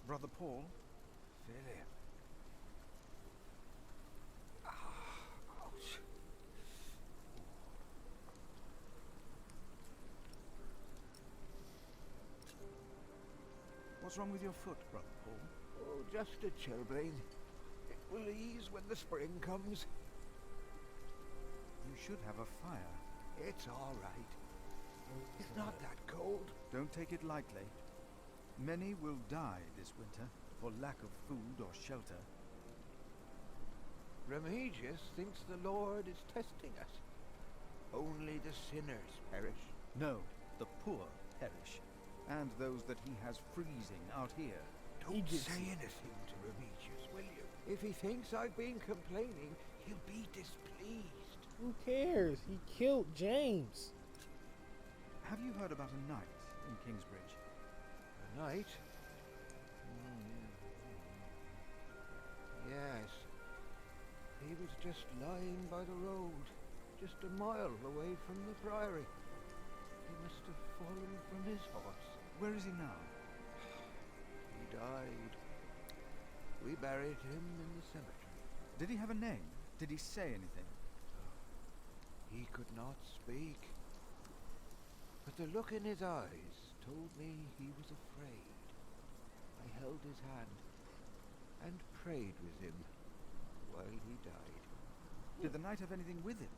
Brother Paul? Philip. Ouch. What's wrong with your foot, Brother Paul? Oh, just a chilblain. It will ease when the spring comes. You should have a fire. It's all right. It's not that cold. Don't take it lightly. Many will die this winter for lack of food or shelter. Remigius thinks the Lord is testing us. Only the sinners perish. No, the poor perish. And those that he has freezing out here. Don't say anything to Remigius, will you? If he thinks I've been complaining, he'll be displeased. Who cares? He killed James. Have you heard about a knight in Kingsbridge? A knight? Yes. He was just lying by the road, just a mile away from the priory. He must have fallen from his horse. Where is he now? He died. We buried him in the cemetery. Did he have a name? Did he say anything? He could not speak. But the look in his eyes told me he was afraid. I held his hand and prayed with him while he died. Did the knight have anything with him?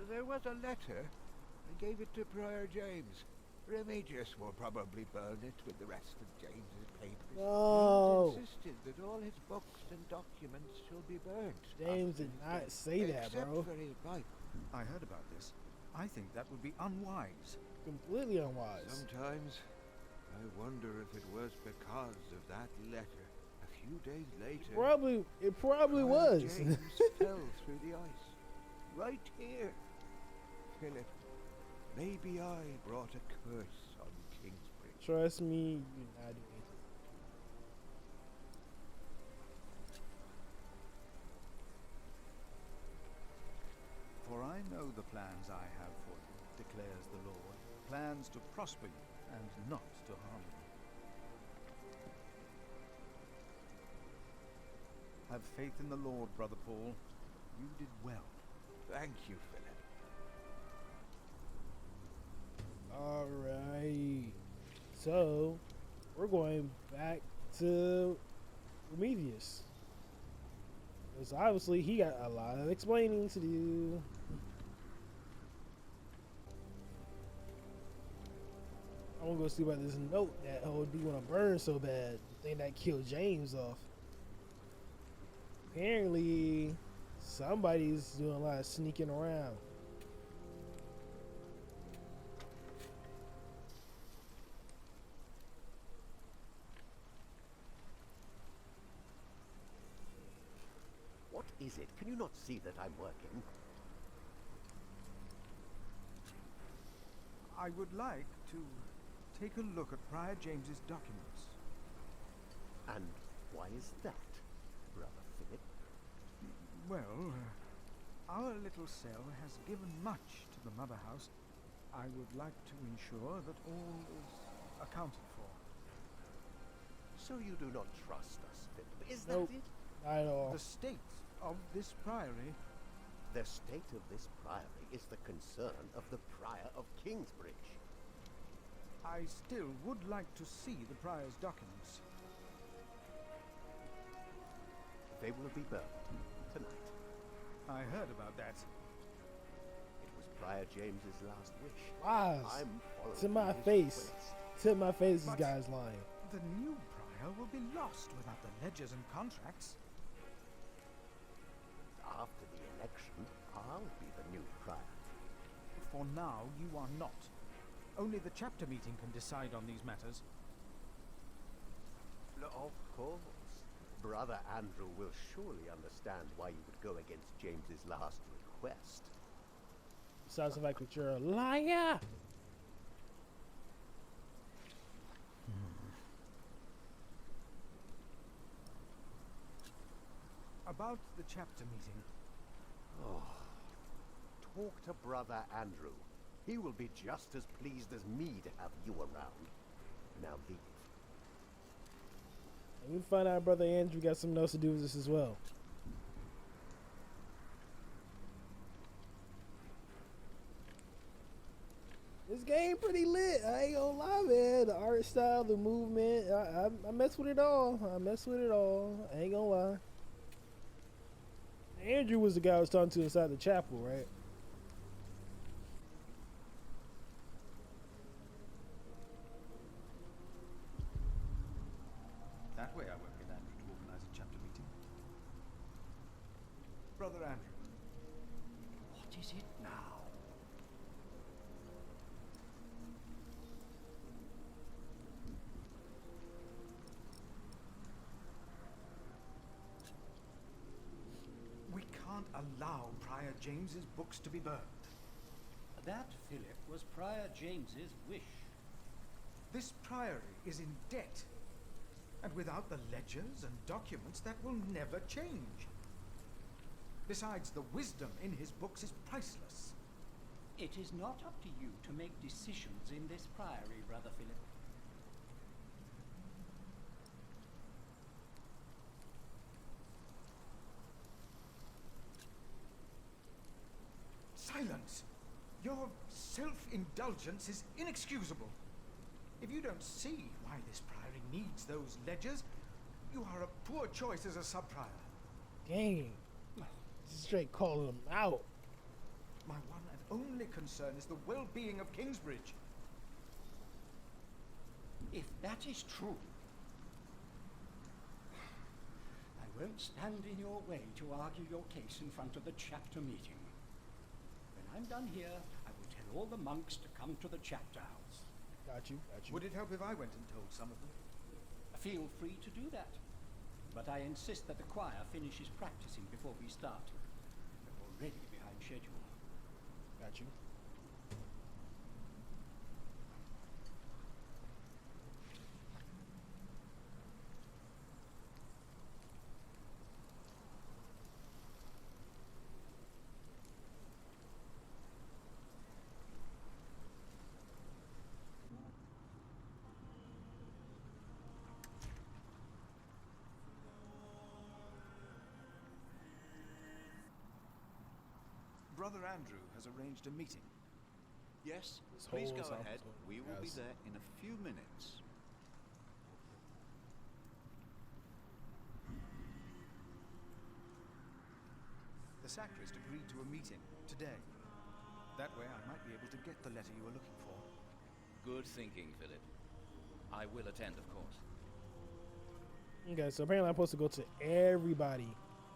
There was a letter. I gave it to Prior James. Remigius will probably burn it with the rest of James's papers. No. He insisted that all his books and documents shall be burnt. James did not say that, bro. Except for his Bible. I heard about this. I think that would be unwise. Completely unwise. Sometimes I wonder if it was because of that letter. A few days later, It probably was. James fell through the ice. Right here. Philip, maybe I brought a curse on Kingsbridge. Trust me, you're not doing it. For I know the plans I have for you, declares the Lord. Plans to prosper you and not to harm you. Have faith in the Lord, Brother Paul. You did well. Thank you, Philip. Alright. So, we're going back to Remigius. Because obviously he got a lot of explaining to do. I'm gonna go see about this note that OD wanna burn so bad. The thing that killed James off. Apparently, somebody's doing a lot of sneaking around. What is it? Can you not see that I'm working? I would like to take a look at Prior James's documents. And why is that, Brother Philip? Well, our little cell has given much to the Mother House. I would like to ensure that all is accounted for. So you do not trust us, Philip? Is Nope. that it? Not at all. The state of this priory. The state of this priory is the concern of the Prior of Kingsbridge. I still would like to see the prior's documents. They will be burned tonight. I heard about that. It was Prior James's last wish. Lies. I'm To my following his face. request. To my face, this But- guy's lying. The new prior will be lost without the ledgers and contracts. After the election, I'll be the new prior. For now, you are not. Only the chapter meeting can decide on these matters. Of course. Brother Andrew will surely understand why you would go against James's last request. Besides the fact that you're a liar. About the chapter meeting. Oh. Talk to Brother Andrew. He will be just as pleased as me to have you around. Now leave. And we find out Brother Andrew got something else to do with this as well. This game pretty lit. I ain't gonna lie, man. The art style, the movement, I mess with it all. I ain't gonna lie. Andrew was the guy I was talking to inside the chapel, right? That way I won't get Andrew to organize a chapter meeting. Brother Andrew. What is it now? We can't allow Prior James's books to be burned. That, Philip, was Prior James's wish. This priory is in debt. And without the ledgers and documents, that will never change. Besides, the wisdom in his books is priceless. It is not up to you to make decisions in this priory, Brother Philip. Silence! Your self-indulgence is inexcusable. If you don't see why this priory needs those ledgers, you are a poor choice as a sub-prior. Dang. Straight calling him out. My one and only concern is the well-being of Kingsbridge. If that is true, I won't stand in your way to argue your case in front of the chapter meeting. When I'm done here, I will tell all the monks to come to the chapter house. Got you. Would it help if I went and told some of them? Feel free to do that. But I insist that the choir finishes practicing before we start. We're already behind schedule. Got you. Brother Andrew has arranged a meeting. Yes, This please whole go South ahead. Dakota We will be guys. there in a few minutes. The sacrist agreed to a meeting today. That way I might be able to get the letter you were looking for. Good thinking, Philip. I will attend, of course. Okay, so apparently I'm supposed to go to everybody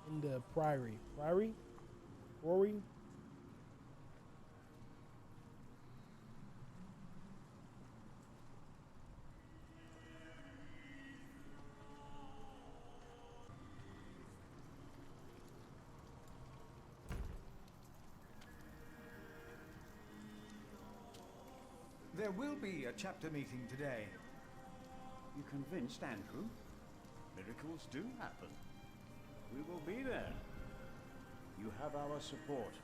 in the priory. Priory? There will be a chapter meeting today. You convinced Andrew? Miracles do happen. We will be there. You have our support.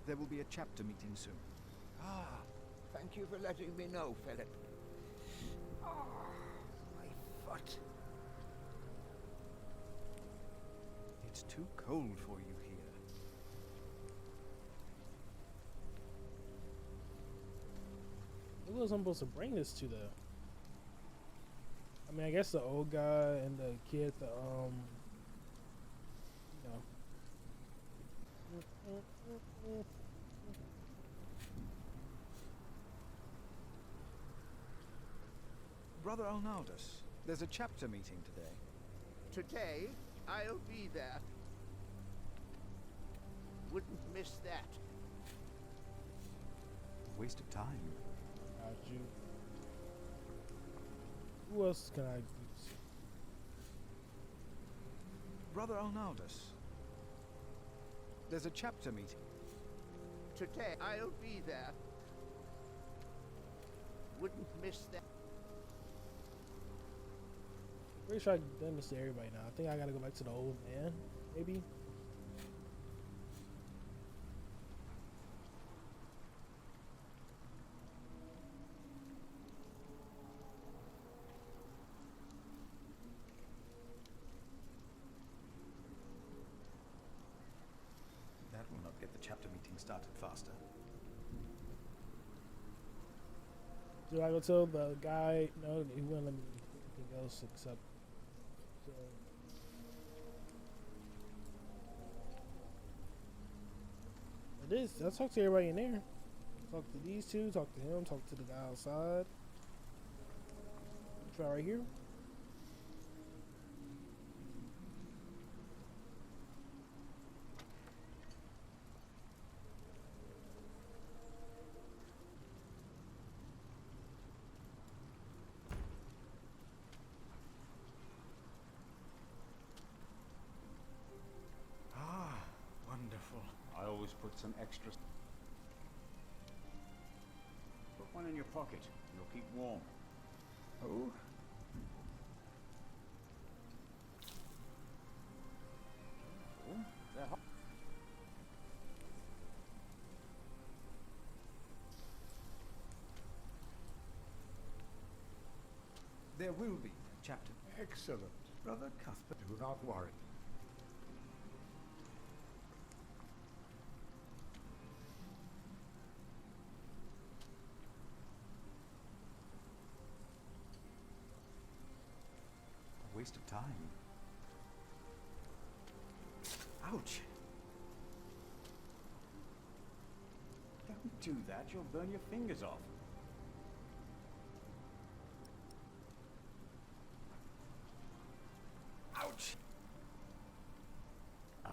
There will be a chapter meeting soon. Ah, thank you for letting me know, Philip. Ah, my foot. It's too cold for you here. Who was I supposed to bring this to, though? I mean, I guess the old guy and the kid, you know. Brother Arnaldus, there's a chapter meeting today. Today, I'll be there. Wouldn't miss that. Waste of time. Got you. Who else can I use? Brother Arnaldus, There's a chapter meeting. Today I'll be there. Wouldn't miss that. Pretty sure I've done this to everybody now. I think I gotta go back to the old man, maybe. That will not get the chapter meeting started faster. Do I go tell the guy? No, he wouldn't let me do anything else except. So. It is. I talk to everybody in there. Talk to these two. Talk to him. Talk to the guy outside. Try right here. Ah, wonderful. I always put some extra. Put one in your pocket. You'll keep warm. Oh? Oh, they're hot. There will be a chapter. Excellent. Brother Cuthbert, do not worry. A waste of time. Ouch. Don't do that. You'll burn your fingers off. Ouch. Oh.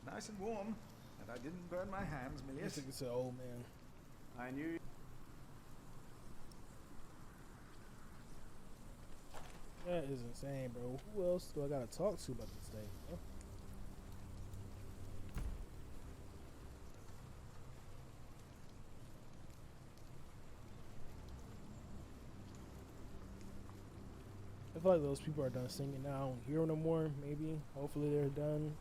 Nice and warm. And I didn't burn my hands, I Milius. think it's an old man. I knew. That is insane, bro. Who else do I gotta talk to about this thing, bro? I feel like those people are done singing now. I don't hear them no more. Maybe. Hopefully they're done.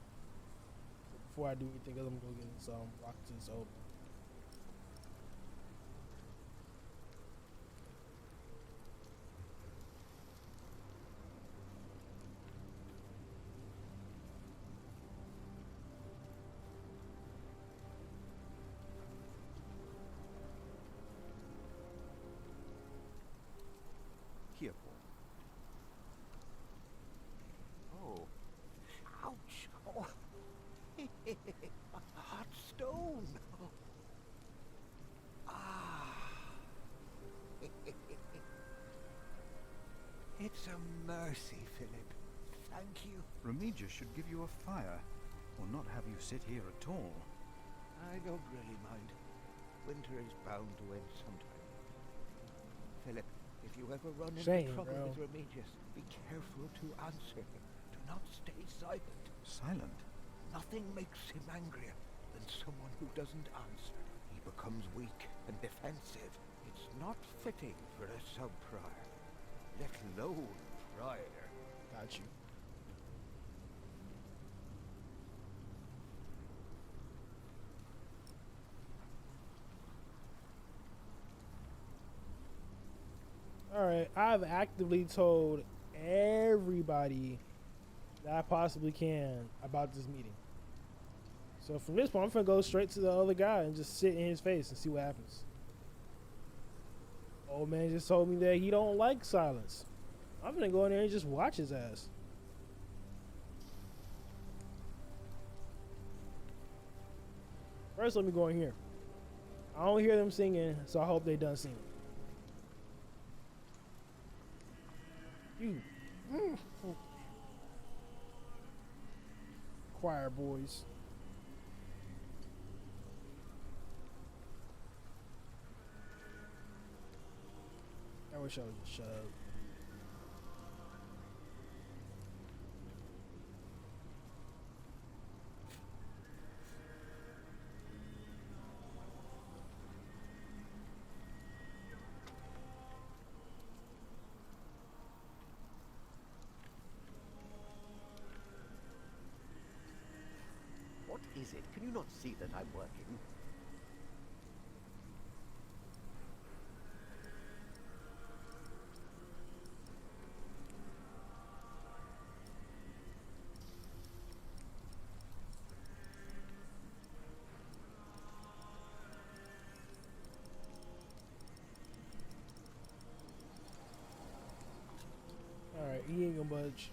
But before I do anything else, I'm gonna go get some rock to this old. Here, Paul. Oh. Ouch. Oh. A hot stone. Oh. Ah. It's a mercy, Philip. Thank you. Remigius should give you a fire, or not have you sit here at all. I don't really mind. Winter is bound to end sometime. Philip, if you ever run into trouble with Remigius, be careful to answer him. Do not stay silent. Silent? Nothing makes him angrier than someone who doesn't answer. He becomes weak and defensive. It's not fitting for a sub-prior, let alone prior. Got you. Alright, I've actively told everybody that I possibly can about this meeting. So from this point, I'm gonna go straight to the other guy and just sit in his face and see what happens. Old man just told me that he don't like silence. I'm gonna go in there and just watch his ass. First, let me go in here. I don't hear them singing, so I hope they done singing. You. Choir boys. I wish I would just shut up. is it? Can you not see that I'm working? Alright, he ain't gonna budge.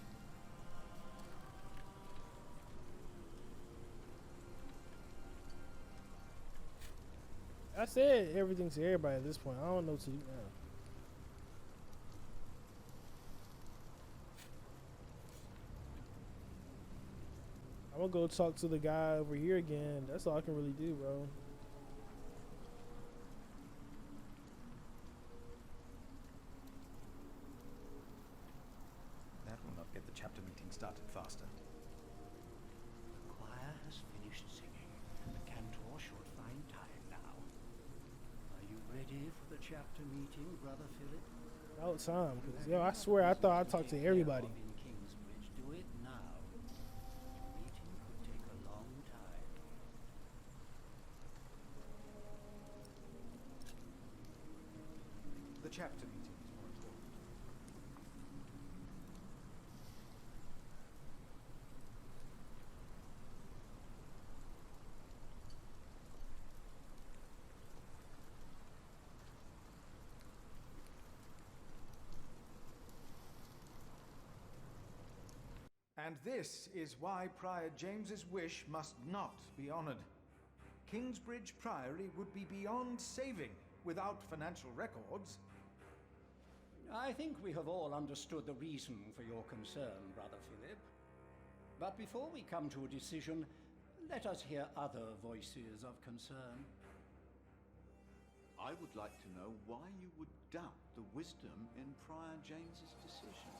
I said everything to everybody at this point. I don't know what to do now. I'm gonna go talk to the guy over here again. That's all I can really do, bro. That will not get the chapter meeting started faster. The choir has finished singing. The cantor should find time now. Are you ready for the chapter meeting, Brother Philip? About time, cause yo, I swear I thought I talked to everybody. In Kingsbridge, do it now. The meeting could take a long time. The chapter meeting is more important. And this is why Prior James's wish must not be honoured. Kingsbridge Priory would be beyond saving without financial records. I think we have all understood the reason for your concern, Brother Philip. But before we come to a decision, let us hear other voices of concern. I would like to know why you would doubt the wisdom in Prior James's decision.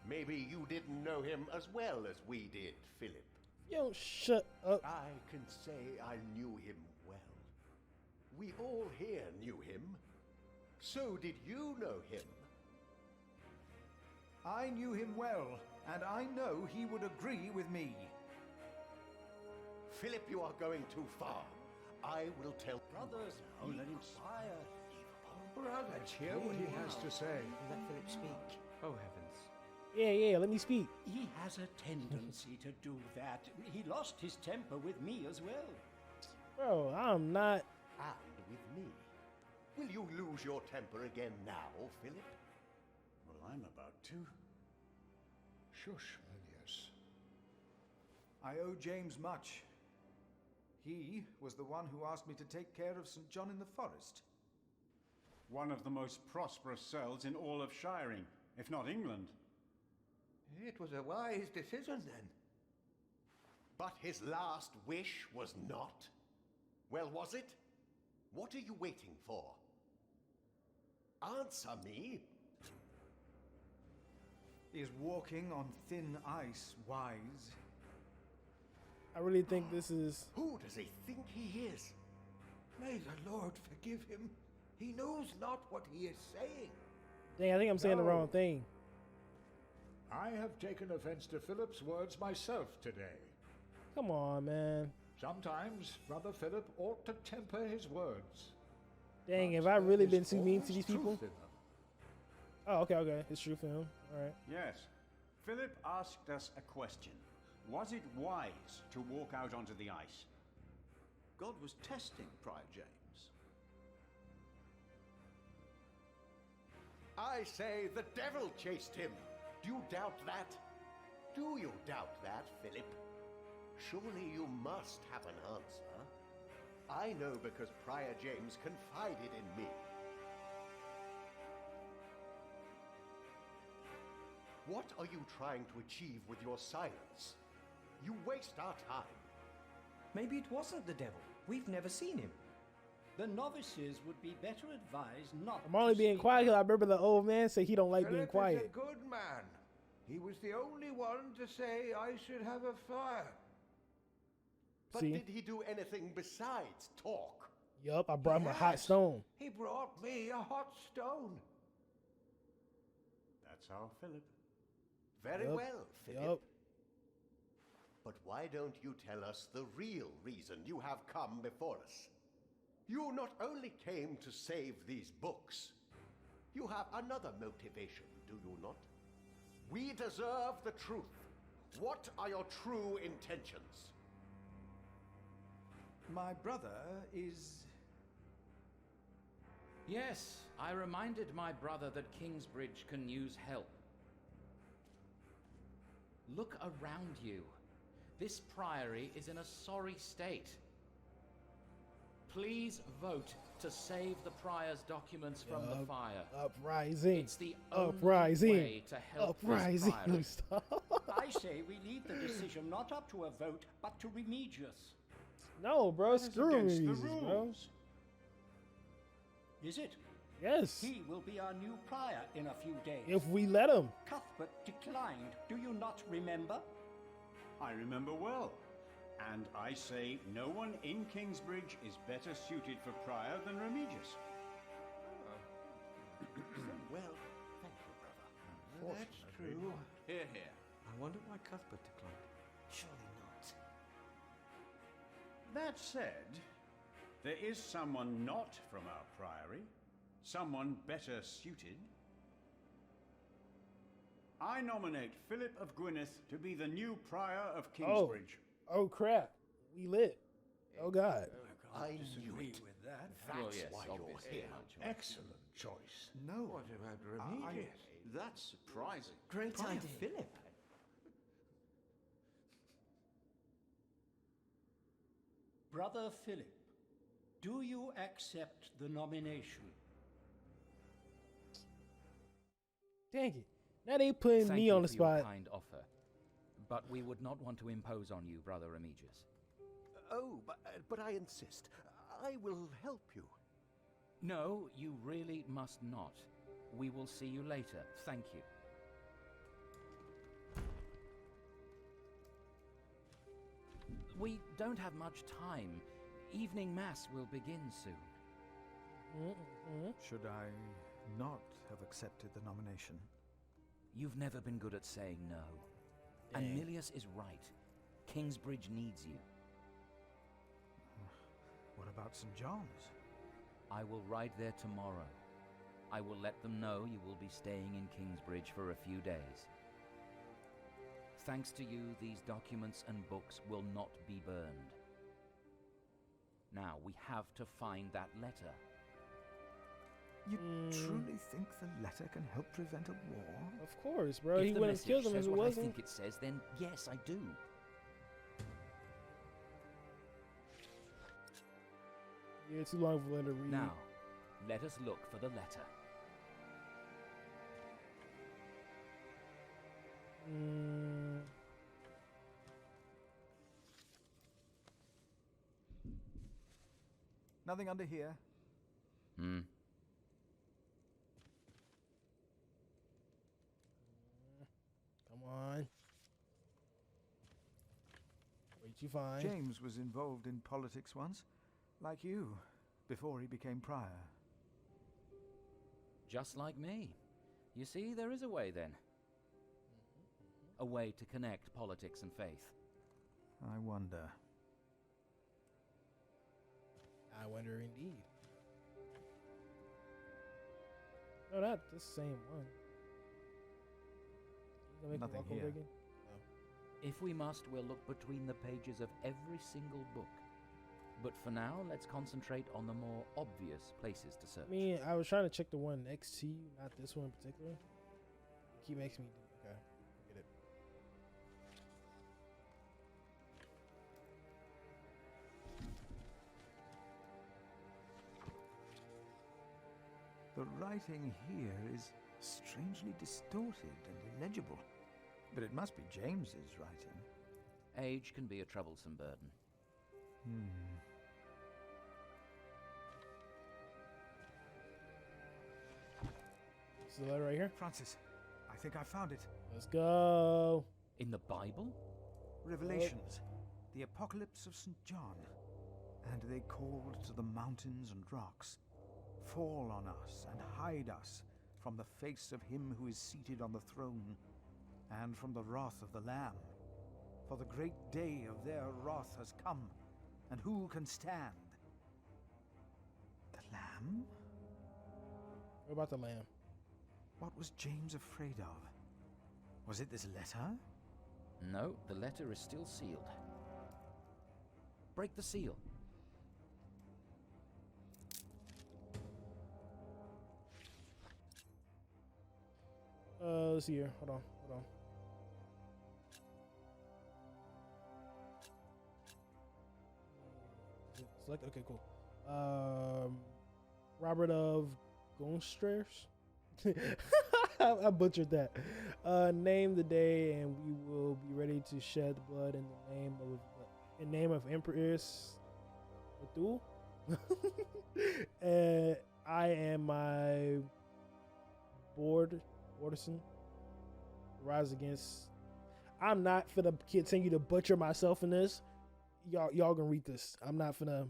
Maybe you didn't know him as well as we did, Philip. Yo, shut up. I can say I knew him well. We all here knew him. So did you know him? I knew him well, and I know he would agree with me. Philip, you are going too far. I will tell Brothers, you. let him fire. Brother, let's hear what he has to say. Let Philip speak. Oh, heavens. Yeah, let me speak. He has a tendency to do that. He lost his temper with me as well. Bro, I'm not. And with me. Will you lose your temper again now, Philip? Well, I'm about to. Shush, Milius. I owe James much. He was the one who asked me to take care of St. John in the Forest. One of the most prosperous cells in all of Shiring, if not England. It was a wise decision then. But his last wish was not. Well, was it? What are you waiting for? Answer me. Is walking on thin ice wise? I really think this is. Who does he think he is? May the Lord forgive him. He knows not what he is saying. Dang, I think I'm saying the No. wrong thing. I have taken offense to Philip's words myself today. Come on, man. Sometimes Brother Philip ought to temper his words. Dang, But have I there really is been too mean to always these people? truth in them. Oh, okay. It's true for him. All right. Yes. Philip asked us a question. Was it wise to walk out onto the ice? God was testing Prior James. I say the devil chased him. Do you doubt that? Do you doubt that, Philip? Surely you must have an answer. I know because Prior James confided in me. What are you trying to achieve with your silence? You waste our time. Maybe it wasn't the devil. We've never seen him. The novices would be better advised not I'm only to being speak. quiet because I remember the old man say he don't like being Philip is quiet. a good man. He was the only one to say I should have a fire. But See? did he do anything besides talk? Yup, I brought him a hot Yes. stone. He brought me a hot stone. That's our Philip. Very Yup, well, Philip. yup. But why don't you tell us the real reason you have come before us? You not only came to save these books, you have another motivation, do you not? We deserve the truth. What are your true intentions? My brother is... Yes, I reminded my brother that Kingsbridge can use help. Look around you. This priory is in a sorry state. Please vote to save the prior's documents from the fire. Uprising. It's the only Uprising. way to help Uprising. this priory. Stop. I say we leave the decision not up to a vote, but to Remigius. No, bro. That is Screw against the Remigius, bro. rules. Is it? Yes. He will be our new prior in a few days. If we let him. Cuthbert declined. Do you not remember? I remember well. And I say no one in Kingsbridge is better suited for prior than Remigius. Well, thank you, brother. That's true. Hear, hear. I wonder why Cuthbert declined. Surely not. That said, there is someone not from our priory, someone better suited. I nominate Philip of Gwynedd to be the new prior of Kingsbridge. Oh crap. We lit. Oh god. I knew it. With that. That's yes, why you're obviously. here. Excellent choice. No. What about Remigius? That's surprising. Great Prior idea. Philip. Brother Philip, do you accept the nomination? Dang it. Now they putting Thank me you on the for your spot. kind offer, but we would not want to impose on you, Brother Remigius. Oh, but I insist. I will help you. No, you really must not. We will see you later. Thank you. We don't have much time. Evening Mass will begin soon. Should I not have accepted the nomination? You've never been good at saying no. And Milius is right. Kingsbridge needs you. What about St. John's? I will ride there tomorrow. I will let them know you will be staying in Kingsbridge for a few days. Thanks to you, these documents and books will not be burned. Now, we have to find that letter. You truly think the letter can help prevent a war? Of course, bro. If He the wouldn't have message killed him if says it what I wasn't. think it says, then yes, I do. Yeah, too long for Linda to read. Now, let us look for the letter. Nothing under here. Hmm. Come on. Wait, you find. James was involved in politics once, like you, before he became prior. Just like me. You see, there is a way then. A way to connect politics and faith. I wonder. I wonder indeed. No, not the same one. You gonna make me Nothing walk over here. again? If we must, we'll look between the pages of every single book. But for now, let's concentrate on the more obvious places to search. I mean, I was trying to check the one next to you, not this one in particular. It keep makes me do. Okay, get it. The writing here is strangely distorted and illegible. But it must be James's writing. Age can be a troublesome burden. This is the letter right here. Francis, I think I found it. Let's go. In the Bible? Revelations, the Apocalypse of St. John. And they called to the mountains and rocks, fall on us and hide us from the face of him who is seated on the throne and from the wrath of the Lamb. for the great day of their wrath has come, and who can stand? The lamb? What about the lamb? What was James afraid of? Was it this letter? No, the letter is still sealed. Break the seal. Let's see here. Hold on. Select. Okay, cool. Robert of Gonstrers. I butchered that. Name the day, and we will be ready to shed blood in the name of Empress Bethul. And I am my Borderson. Rise against. I'm not finna continue to butcher myself in this. Y'all gonna read this. I'm not finna.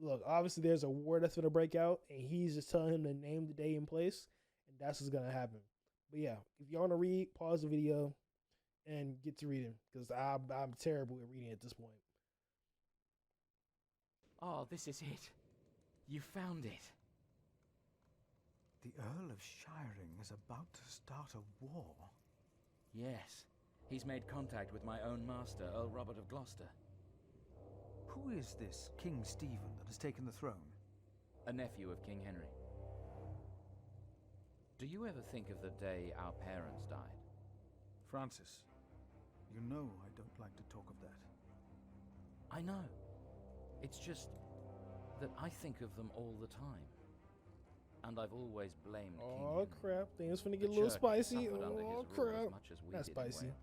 Look, obviously there's a war that's gonna break out, and he's just telling him to name the day and place, and that's what's gonna happen. But yeah, if y'all wanna read, pause the video and get to reading, because I'm terrible at reading at this point. Oh, this is it. You found it. The Earl of Shiring is about to start a war. Yes. He's made contact with my own master, Earl Robert of Gloucester. Who is this King Stephen that has taken the throne? A nephew of King Henry. Do you ever think of the day our parents died? Francis, you know I don't like to talk of that. I know. It's just that I think of them all the time. And I've always blamed King Henry. Crap, things finna The get a little church spicy. suffered under his Oh rule crap. as much as we That's did in spicy. Wales.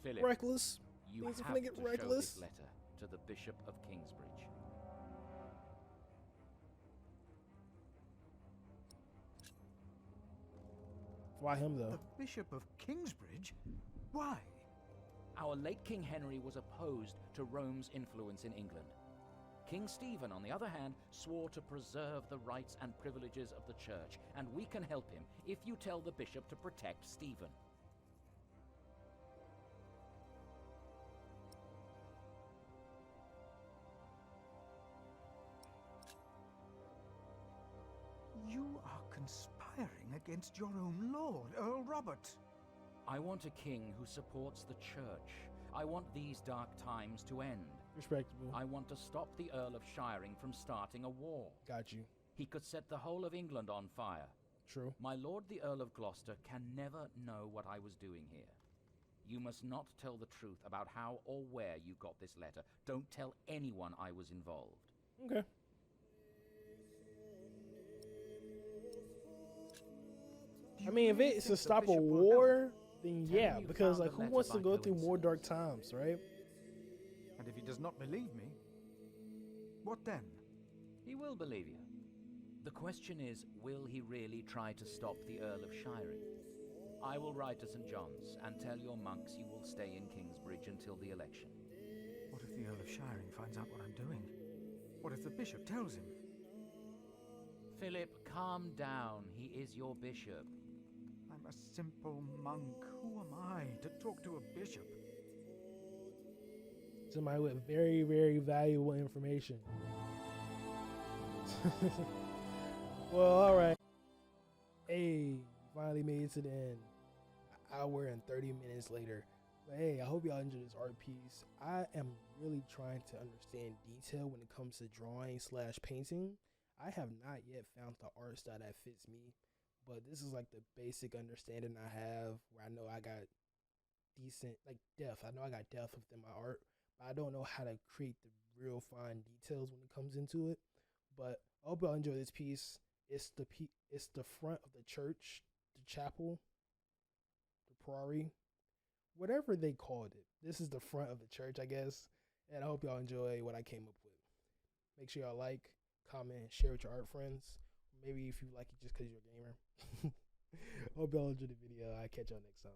Philip, Reckless. you Things are have finna get to reckless. show this letter to the Bishop of Kingsbridge. Why him though? The Bishop of Kingsbridge? Why? Our late King Henry was opposed to Rome's influence in England. King Stephen, on the other hand, swore to preserve the rights and privileges of the church, and we can help him if you tell the bishop to protect Stephen. You are conspiring against your own lord, Earl Robert. I want a king who supports the church. I want these dark times to end. Respectable. I want to stop the Earl of Shiring from starting a war. Got you. He could set the whole of England on fire. True. My lord the Earl of Gloucester can never know what I was doing here. You must not tell the truth about how or where you got this letter. Don't tell anyone I was involved. Okay. I mean, if it's to stop a war, then yeah, because like, who wants to go through more dark times, right? And if he does not believe me, what then? He will believe you. The question is, will he really try to stop the Earl of Shiring? I will ride to St. John's and tell your monks you will stay in Kingsbridge until the election. What if the Earl of Shiring finds out what I'm doing? What if the bishop tells him? Philip, calm down. He is your bishop. I'm a simple monk. Who am I to talk to a bishop? Somebody with very, very valuable information. Well, all right. Hey, finally made it to the end. An hour and 30 minutes later. But hey, I hope y'all enjoyed this art piece. I am really trying to understand detail when it comes to drawing / painting. I have not yet found the art style that fits me, but this is like the basic understanding I have, where I know I got decent like depth. I know I got depth within my art, but I don't know how to create the real fine details when it comes into it. But I hope y'all enjoy this piece. It's the front of the church, the chapel, the priory, whatever they called it. This is the front of the church, I guess. And I hope y'all enjoy what I came up with. Make sure y'all like, comment, share with your art friends. Maybe if you like it just because you're a gamer. Hope y'all enjoyed the video. I'll catch y'all next time.